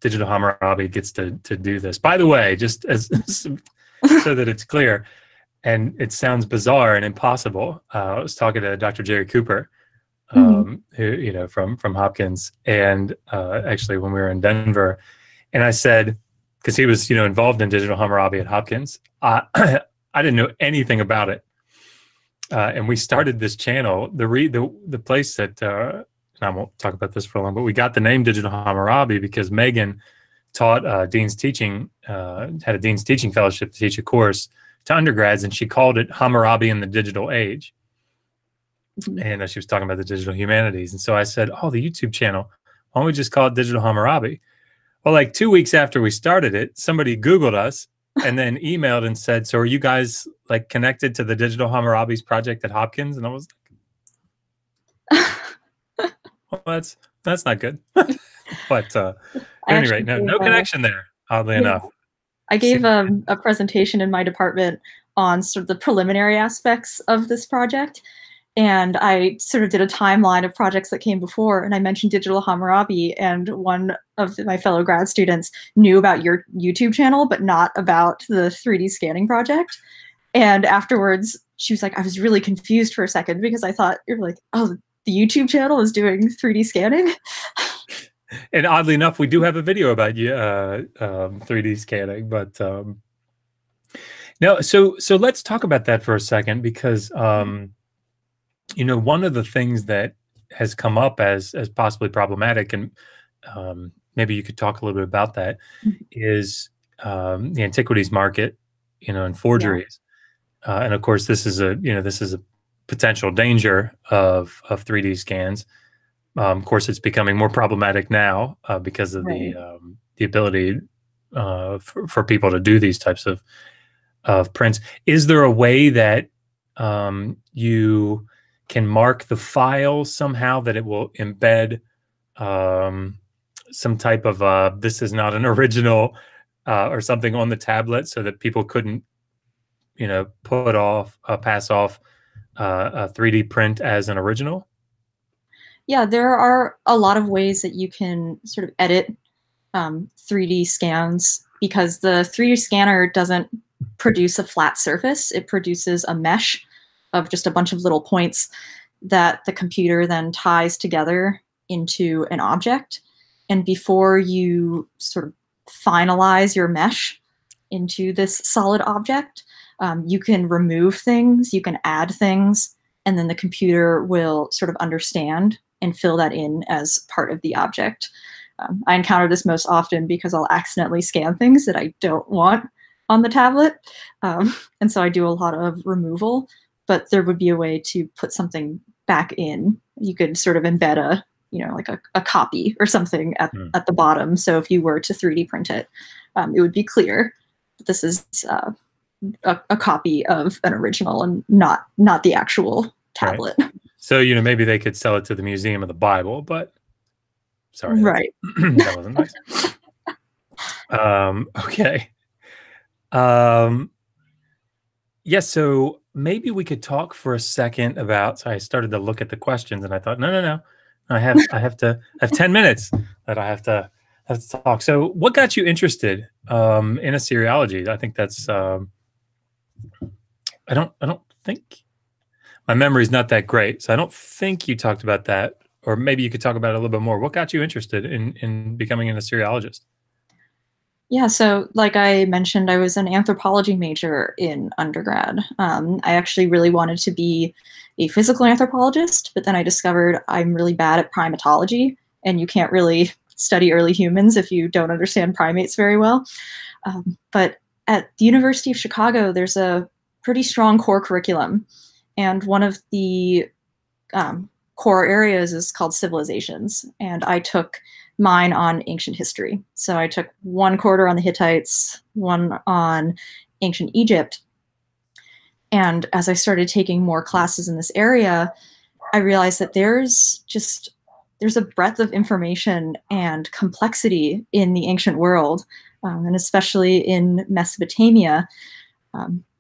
Digital Hammurabi gets to do this. By the way, just as so that it's clear, and it sounds bizarre and impossible. I was talking to Dr. Jerry Cooper, who from Hopkins, and actually when we were in Denver, and I said, because he was involved in Digital Hammurabi at Hopkins, I didn't know anything about it. And we started this channel. The place that, and I won't talk about this for long, but we got the name Digital Hammurabi because Megan taught Dean's Teaching, had a Dean's Teaching Fellowship to teach a course to undergrads, and she called it Hammurabi in the Digital Age. And she was talking about the digital humanities. And so I said, oh, the YouTube channel, why don't we just call it Digital Hammurabi? Well, like 2 weeks after we started it, somebody Googled us and then emailed and said, so are you guys like connected to the Digital Hammurabi's project at Hopkins? And I was like, well, that's not good. But at any rate, no connection there, oddly enough. I gave a presentation in my department on sort of the preliminary aspects of this project. And I sort of did a timeline of projects that came before, and I mentioned Digital Hammurabi, and one of my fellow grad students knew about your YouTube channel, but not about the 3D scanning project. And afterwards, she was like, I was really confused for a second because I thought you're like, oh, the YouTube channel is doing 3D scanning. And oddly enough, we do have a video about 3D scanning, but no. So let's talk about that for a second, because one of the things that has come up as possibly problematic, and maybe you could talk a little bit about that, is the antiquities market, and forgeries. Yeah. And of course, this is a potential danger of 3D scans. Of course, it's becoming more problematic now because of the ability for people to do these types of prints. Is there a way that you can mark the file somehow that it will embed some type of this is not an original or something on the tablet, so that people couldn't pass off a 3D print as an original? Yeah, there are a lot of ways that you can sort of edit 3D scans, because the 3D scanner doesn't produce a flat surface. It produces a mesh of just a bunch of little points that the computer then ties together into an object. And before you sort of finalize your mesh into this solid object, you can remove things, you can add things, and then the computer will sort of understand and fill that in as part of the object. I encounter this most often because I'll accidentally scan things that I don't want on the tablet. And so I do a lot of removal, but there would be a way to put something back in. You could sort of embed a, like a copy or something at the bottom. So if you were to 3D print it, it would be clear that this is a copy of an original and not the actual tablet. Right. So, maybe they could sell it to the Museum of the Bible, but sorry. Right. That wasn't nice. Okay. Yeah, so maybe we could talk for a second about, so I started to look at the questions and I thought, no. I have 10 minutes that I have to talk. So what got you interested in Assyriology? I think that's I don't think my memory's not that great. So I don't think you talked about that, or maybe you could talk about it a little bit more. What got you interested in becoming an Assyriologist? Yeah, so like I mentioned, I was an anthropology major in undergrad. I actually really wanted to be a physical anthropologist, but then I discovered I'm really bad at primatology, and you can't really study early humans if you don't understand primates very well. But at the University of Chicago, there's a pretty strong core curriculum, and one of the core areas is called civilizations, and I took mine on ancient history. So I took 1 quarter on the Hittites, 1 on ancient Egypt. And as I started taking more classes in this area, I realized that there's a breadth of information and complexity in the ancient world, and especially in Mesopotamia.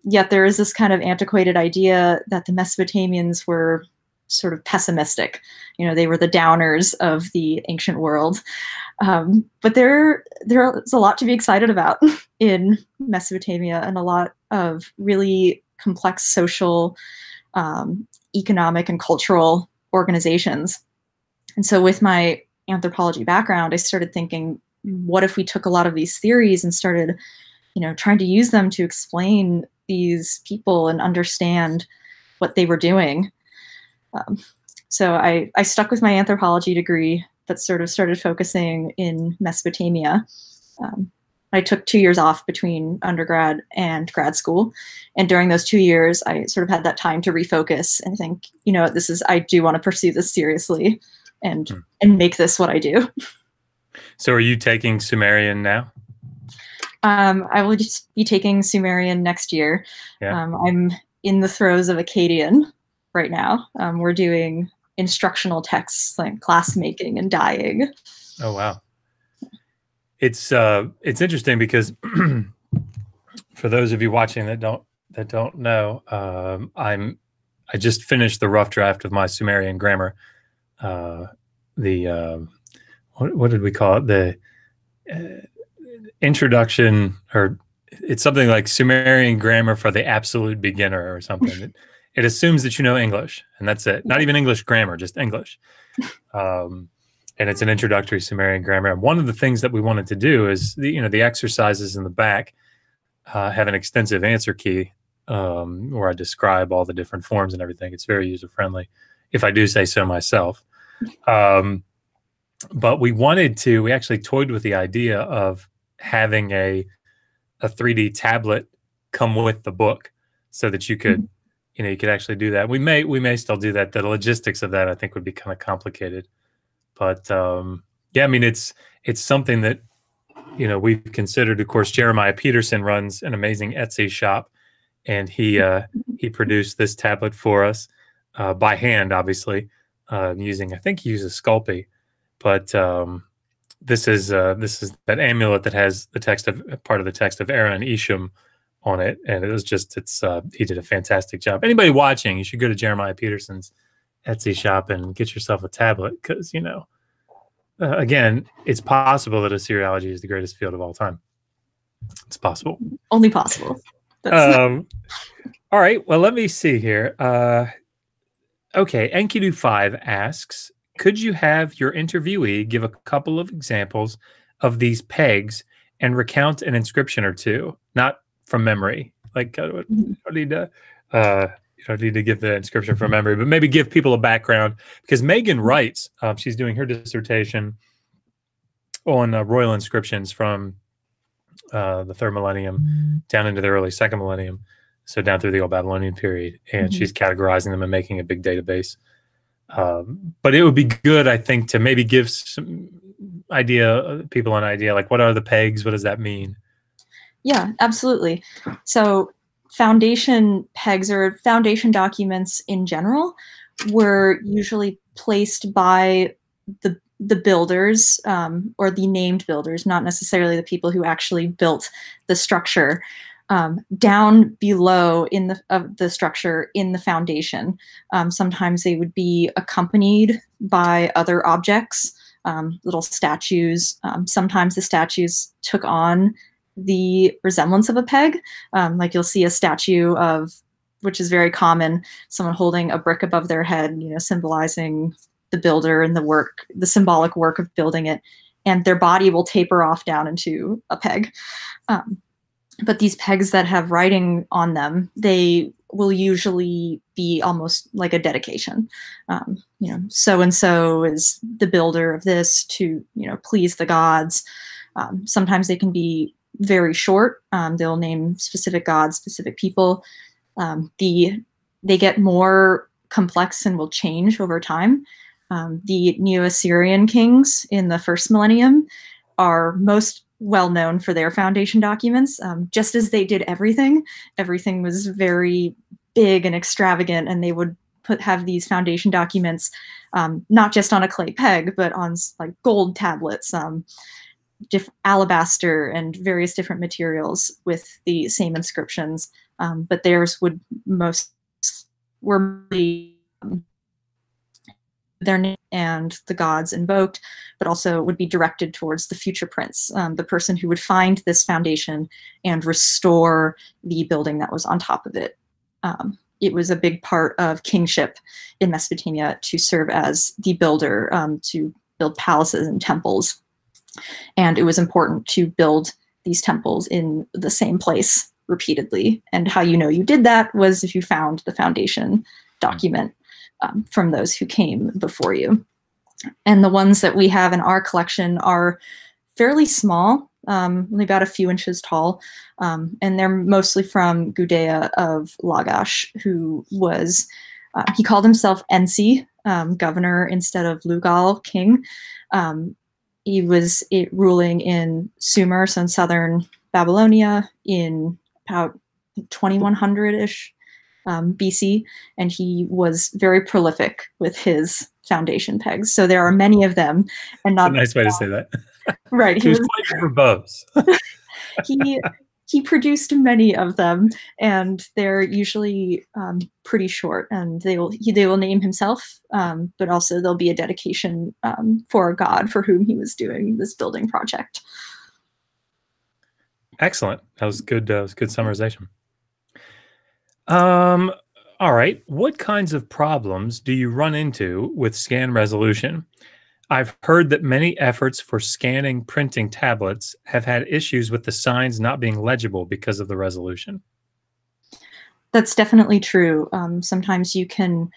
Yet there is this kind of antiquated idea that the Mesopotamians were sort of pessimistic. They were the downers of the ancient world. But there's a lot to be excited about in Mesopotamia, and a lot of really complex social, economic, and cultural organizations. And so with my anthropology background, I started thinking, what if we took a lot of these theories and started, trying to use them to explain these people and understand what they were doing? So I stuck with my anthropology degree, but sort of started focusing in Mesopotamia. I took 2 years off between undergrad and grad school. And during those 2 years, I sort of had that time to refocus and think, I do want to pursue this seriously and make this what I do. So are you taking Sumerian now? I will just be taking Sumerian next year. Yeah. I'm in the throes of Akkadian right now. We're doing instructional texts like class making and dyeing. Oh wow. It's interesting because for those of you watching that don't know, I just finished the rough draft of my Sumerian grammar. What did we call it? The introduction, or it's something like Sumerian grammar for the absolute beginner or something. It assumes that you know English, and that's it. Not even English grammar, just English. And it's an introductory Sumerian grammar. And one of the things that we wanted to do is, the exercises in the back have an extensive answer key where I describe all the different forms and everything. It's very user-friendly, if I do say so myself. But we actually toyed with the idea of having a 3D tablet come with the book so that you could, you could actually do that. We may still do that. The logistics of that, I think, would be kind of complicated. But yeah, I mean, it's something that, we've considered. Of course, Jeremiah Peterson runs an amazing Etsy shop, and he produced this tablet for us by hand, obviously, using, I think he uses Sculpey. But this is that amulet that has part of the text of Era and Isham on it, and he did a fantastic job. Anybody watching, you should go to Jeremiah Peterson's Etsy shop and get yourself a tablet, because again, it's possible that Assyriology is the greatest field of all time. It's possible. Only possible. All right. Well, let me see here. Okay, Enkidu5 asks, could you have your interviewee give a couple of examples of these pegs and recount an inscription or two, not from memory? Like, you don't need to give the inscription from memory, but maybe give people a background, because Megan writes, she's doing her dissertation on royal inscriptions from the third millennium down into the early second millennium, so down through the Old Babylonian period, and she's categorizing them and making a big database. But it would be good, I think, to maybe give some people an idea, like what are the pegs? What does that mean? Yeah, absolutely. So foundation pegs, or foundation documents in general, were usually placed by the builders, or the named builders, not necessarily the people who actually built the structure, down below in the structure in the foundation. Sometimes they would be accompanied by other objects, little statues. Sometimes the statues took on the resemblance of a peg. Like you'll see a statue of, which is very common, someone holding a brick above their head, symbolizing the builder and the symbolic work of building it, and their body will taper off down into a peg. But these pegs that have writing on them, they will usually be almost like a dedication. So-and-so is the builder of this to, please the gods. Sometimes they can be very short. They'll name specific gods, specific people. They get more complex and will change over time. The Neo-Assyrian kings in the first millennium are most well known for their foundation documents. Just as they did everything was very big and extravagant, and they would have these foundation documents not just on a clay peg, but on like gold tablets, alabaster, and various different materials with the same inscriptions. But theirs were really their name and the gods invoked, but also would be directed towards the future prince, the person who would find this foundation and restore the building that was on top of it. It was a big part of kingship in Mesopotamia to serve as the builder, to build palaces and temples. And it was important to build these temples in the same place repeatedly. And how you did that was if you found the foundation document from those who came before you. And the ones that we have in our collection are fairly small, only about a few inches tall, and they're mostly from Gudea of Lagash, who was, he called himself Ensi, governor, instead of Lugal, king. He was ruling in Sumer, so in southern Babylonia, in about 2100-ish BC, and he was very prolific with his foundation pegs. So there are many of them, and not. That's a nice way to say that. Right, he was quite verbose. he produced many of them, and they're usually pretty short. And they will name himself, but also there'll be a dedication for a god for whom he was doing this building project. Excellent. That was good. Good summarization. All right. What kinds of problems do you run into with scan resolution? I've heard that many efforts for scanning printing tablets have had issues with the signs not being legible because of the resolution. That's definitely true. Sometimes the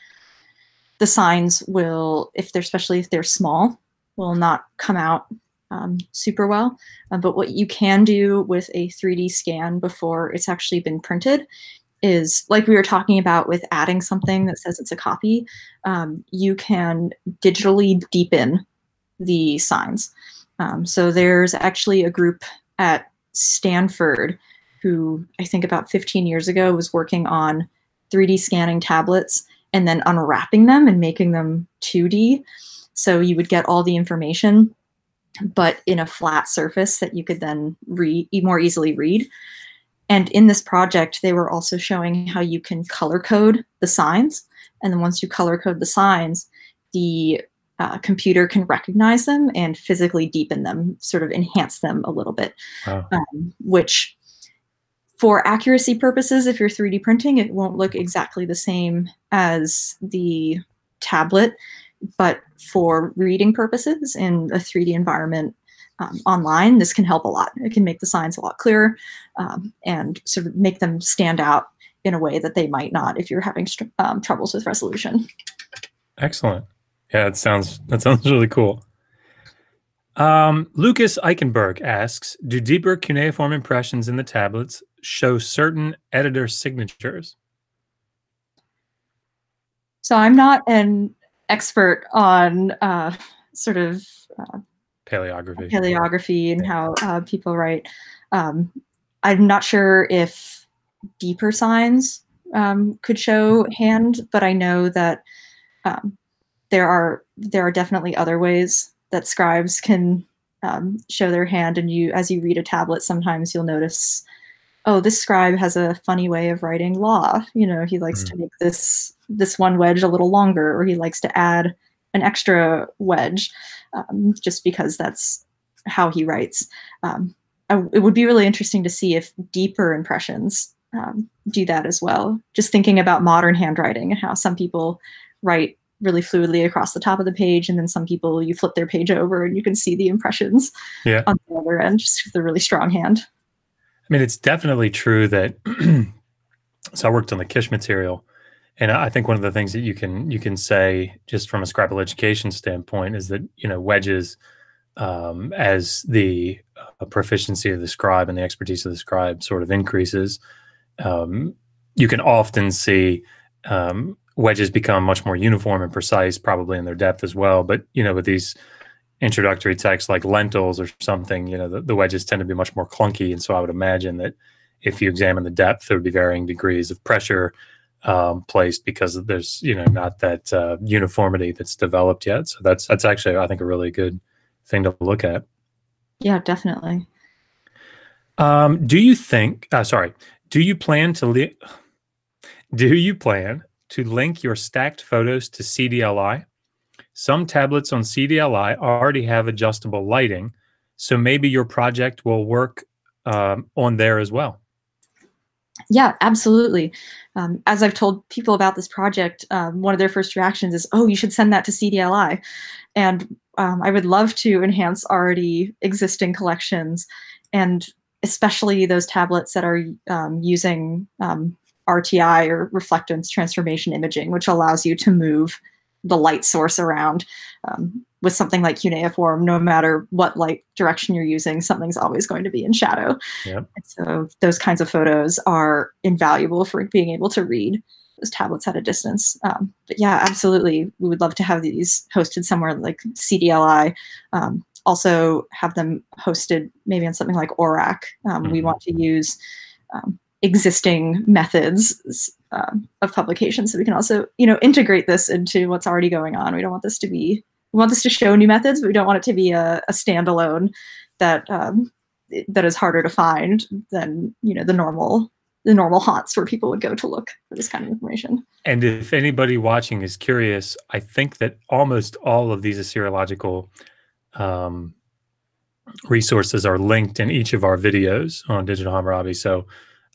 signs will, especially if they're small, will not come out super well. But what you can do with a 3D scan before it's actually been printed is, like we were talking about with adding something that says it's a copy, you can digitally deepen the signs. So there's actually a group at Stanford who, I think about 15 years ago, was working on 3D scanning tablets and then unwrapping them and making them 2D. So you would get all the information, but in a flat surface that you could then more easily read. And in this project, they were also showing how you can color code the signs. And then once you color code the signs, the computer can recognize them and physically deepen them, sort of enhance them a little bit. Wow. Which, for accuracy purposes, if you're 3D printing, it won't look exactly the same as the tablet. But for reading purposes in a 3D environment, online, this can help a lot. It can make the signs a lot clearer and sort of make them stand out in a way that they might not if you're having troubles with resolution. Excellent. Yeah, that sounds really cool. Lucas Eichenberg asks, do deeper cuneiform impressions in the tablets show certain editor signatures? So I'm not an expert on sort of paleography and how people write. I'm not sure if deeper signs could show hand, but I know that there are definitely other ways that scribes can show their hand, and as you read a tablet, sometimes you'll notice, oh, this scribe has a funny way of writing law. He likes to make this one wedge a little longer, or he likes to add an extra wedge just because that's how he writes. It would be really interesting to see if deeper impressions do that as well. Just thinking about modern handwriting and how some people write really fluidly across the top of the page, and then some people, you flip their page over and you can see the impressions on the other end, just with a really strong hand. I mean, it's definitely true that so I worked on the Kish material, and I think one of the things that you can say just from a scribal education standpoint is that wedges, as the proficiency of the scribe and the expertise of the scribe sort of increases, you can often see wedges become much more uniform and precise, probably in their depth as well. But with these introductory texts like lentils or something, the wedges tend to be much more clunky, and so I would imagine that if you examine the depth, there would be varying degrees of pressure placed because there's not that uniformity that's developed yet. So that's actually, I think, a really good thing to look at. Yeah, definitely. Do you plan to link your stacked photos to CDLI? Some tablets on CDLI already have adjustable lighting, so maybe your project will work on there as well. Yeah, absolutely. As I've told people about this project, one of their first reactions is, oh, you should send that to CDLI. And I would love to enhance already existing collections, and especially those tablets that are using RTI, or reflectance transformation imaging, which allows you to move the light source around. With something like cuneiform, no matter what light direction you're using, something's always going to be in shadow. Yep. And so those kinds of photos are invaluable for being able to read those tablets at a distance. But yeah, absolutely. We would love to have these hosted somewhere like CDLI. Also have them hosted maybe on something like ORAC. We want to use existing methods of publication, so we can also integrate this into what's already going on. We don't want this to be, we want this to show new methods, but we don't want it to be a standalone that is harder to find than the normal haunts where people would go to look for this kind of information. And if anybody watching is curious, I think that almost all of these Assyriological resources are linked in each of our videos on Digital Hammurabi. So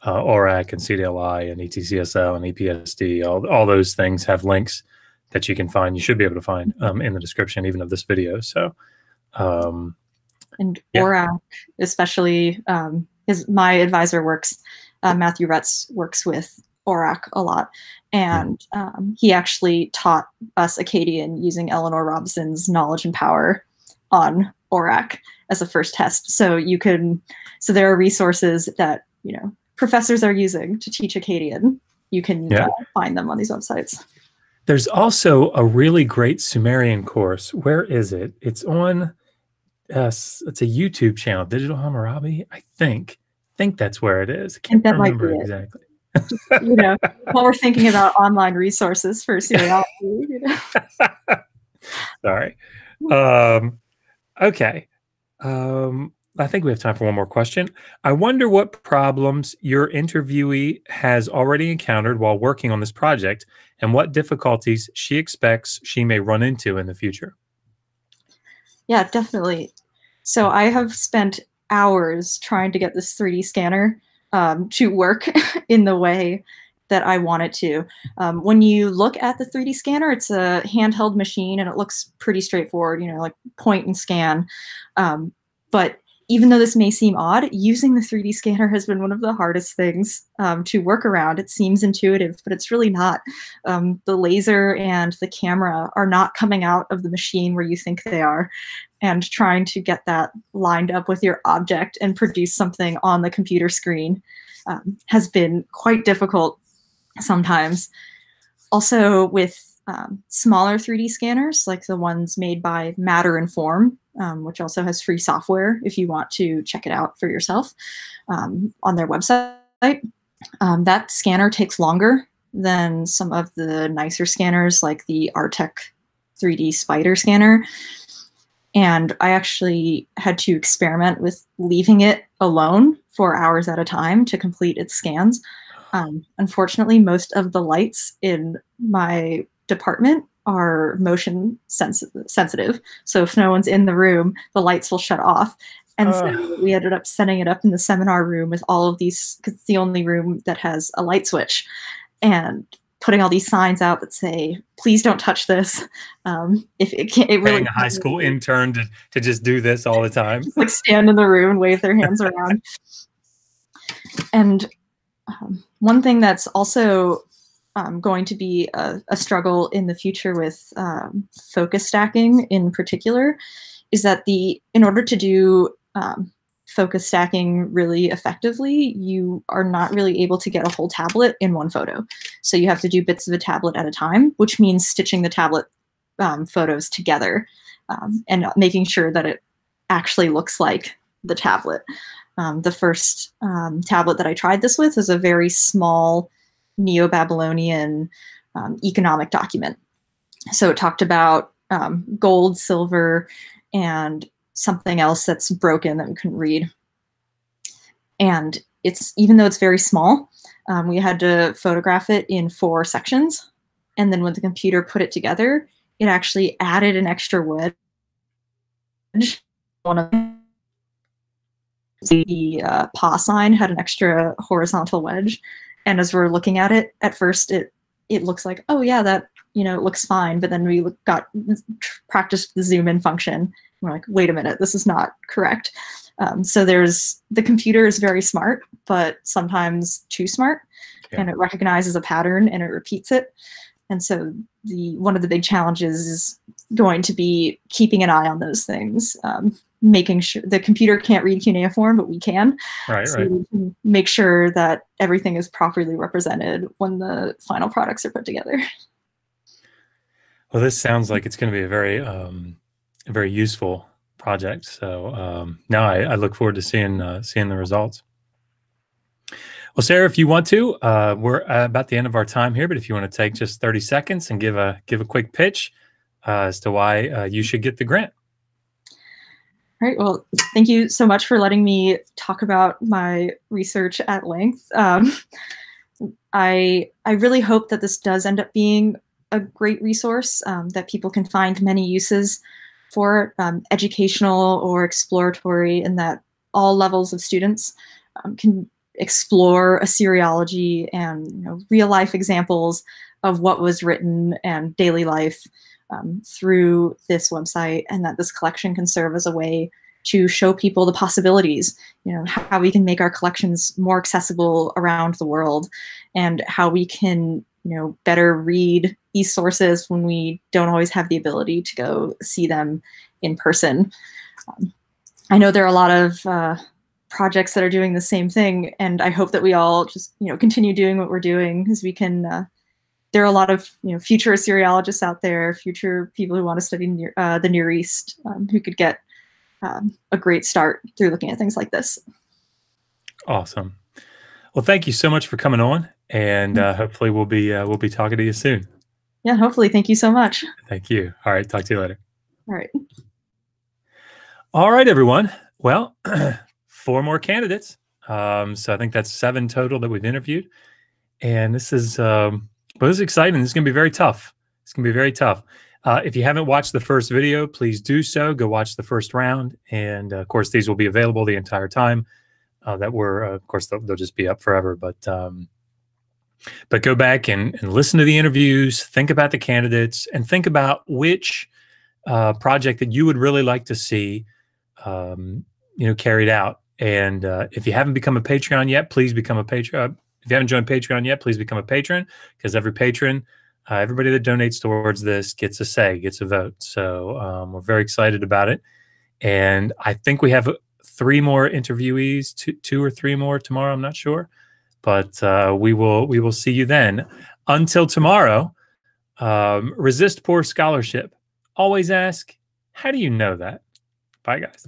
ORAC and CDLI and ETCSL and EPSD, all those things have links that you can find. You should be able to find in the description even of this video. So, and ORAC, especially, my advisor Matthew Retz works with ORAC a lot, and he actually taught us Akkadian using Eleanor Robson's Knowledge and Power on ORAC as a first test. So there are resources that professors are using to teach Akkadian. You can find them on these websites. There's also a really great Sumerian course. Where is it? It's on, it's a YouTube channel, Digital Hammurabi, I think. That's where it is. I can't remember exactly. While we're thinking about online resources for Assyriology. Sorry. Okay. I think we have time for one more question. I wonder what problems your interviewee has already encountered while working on this project, and what difficulties she expects she may run into in the future. Yeah, definitely. So I have spent hours trying to get this 3D scanner to work in the way that I want it to. When you look at the 3D scanner, it's a handheld machine and it looks pretty straightforward, like point and scan. But even though this may seem odd, using the 3D scanner has been one of the hardest things to work around. It seems intuitive, but it's really not. The laser and the camera are not coming out of the machine where you think they are, and trying to get that lined up with your object and produce something on the computer screen has been quite difficult sometimes. Also, with smaller 3D scanners, like the ones made by Matter and Form, which also has free software if you want to check it out for yourself on their website. That scanner takes longer than some of the nicer scanners, like the Artec 3D Spider scanner. And I actually had to experiment with leaving it alone for hours at a time to complete its scans. Unfortunately, most of the lights in my department are motion sensitive. So if no one's in the room, the lights will shut off. And so we ended up setting it up in the seminar room with all of these, because it's the only room that has a light switch, and putting all these signs out that say, please don't touch this. If it can't, it really paying a high school intern to just do this all the time. Just like stand in the room and wave their hands around. And one thing that's also going to be a struggle in the future with focus stacking in particular is that in order to do focus stacking really effectively, you are not really able to get a whole tablet in one photo. So you have to do bits of a tablet at a time, which means stitching the tablet photos together and making sure that it actually looks like the tablet. The first tablet that I tried this with is a very small Neo-Babylonian economic document. So it talked about gold, silver, and something else that's broken that we couldn't read. And even though it's very small, we had to photograph it in 4 sections. And then when the computer put it together, it actually added an extra wedge. One of the paw sign had an extra horizontal wedge. And as we're looking at it, at first it looks like, oh yeah, that, it looks fine. But then we practiced the zoom in function. We're like, wait a minute, this is not correct. So the computer is very smart, but sometimes too smart, and it recognizes a pattern and it repeats it. And so one of the big challenges is going to be keeping an eye on those things, making sure the computer can't read cuneiform, but we can. Right. We can make sure that everything is properly represented when the final products are put together. Well, this sounds like it's going to be a very useful project. So now I look forward to seeing the results. Well, Sarah, if you want to, we're about the end of our time here, but if you want to take just 30 seconds and give a quick pitch as to why you should get the grant. All right. Well, thank you so much for letting me talk about my research at length. I really hope that this does end up being a great resource, that people can find many uses for educational or exploratory, and that all levels of students can explore Assyriology and real life examples of what was written and daily life through this website, and that this collection can serve as a way to show people the possibilities, how we can make our collections more accessible around the world, and how we can better read these sources when we don't always have the ability to go see them in person. I know there are a lot of projects that are doing the same thing, and I hope that we all just continue doing what we're doing, because we can. There are a lot of future Assyriologists out there, future people who want to study the Near East, who could get a great start through looking at things like this. Awesome. Well, thank you so much for coming on, and hopefully we'll be talking to you soon. Yeah, hopefully. Thank you so much. Thank you. All right, talk to you later. All right. All right, everyone. Well, 4 more candidates. So I think that's 7 total that we've interviewed, and this is exciting. This is going to be very tough. It's going to be very tough. If you haven't watched the first video, please do so. Go watch the first round, and of course, these will be available the entire time. Of course, they'll just be up forever. But go back and listen to the interviews. Think about the candidates, and think about which project that you would really like to see carried out. And if you haven't become a Patreon yet, please become a patron. If you haven't joined Patreon yet, please become a patron, because every patron, everybody that donates towards this gets a say, gets a vote. So we're very excited about it. And I think we have 3 more interviewees, two or 3 more tomorrow. I'm not sure, but we will see you then. Until tomorrow, resist poor scholarship. Always ask, how do you know that? Bye, guys.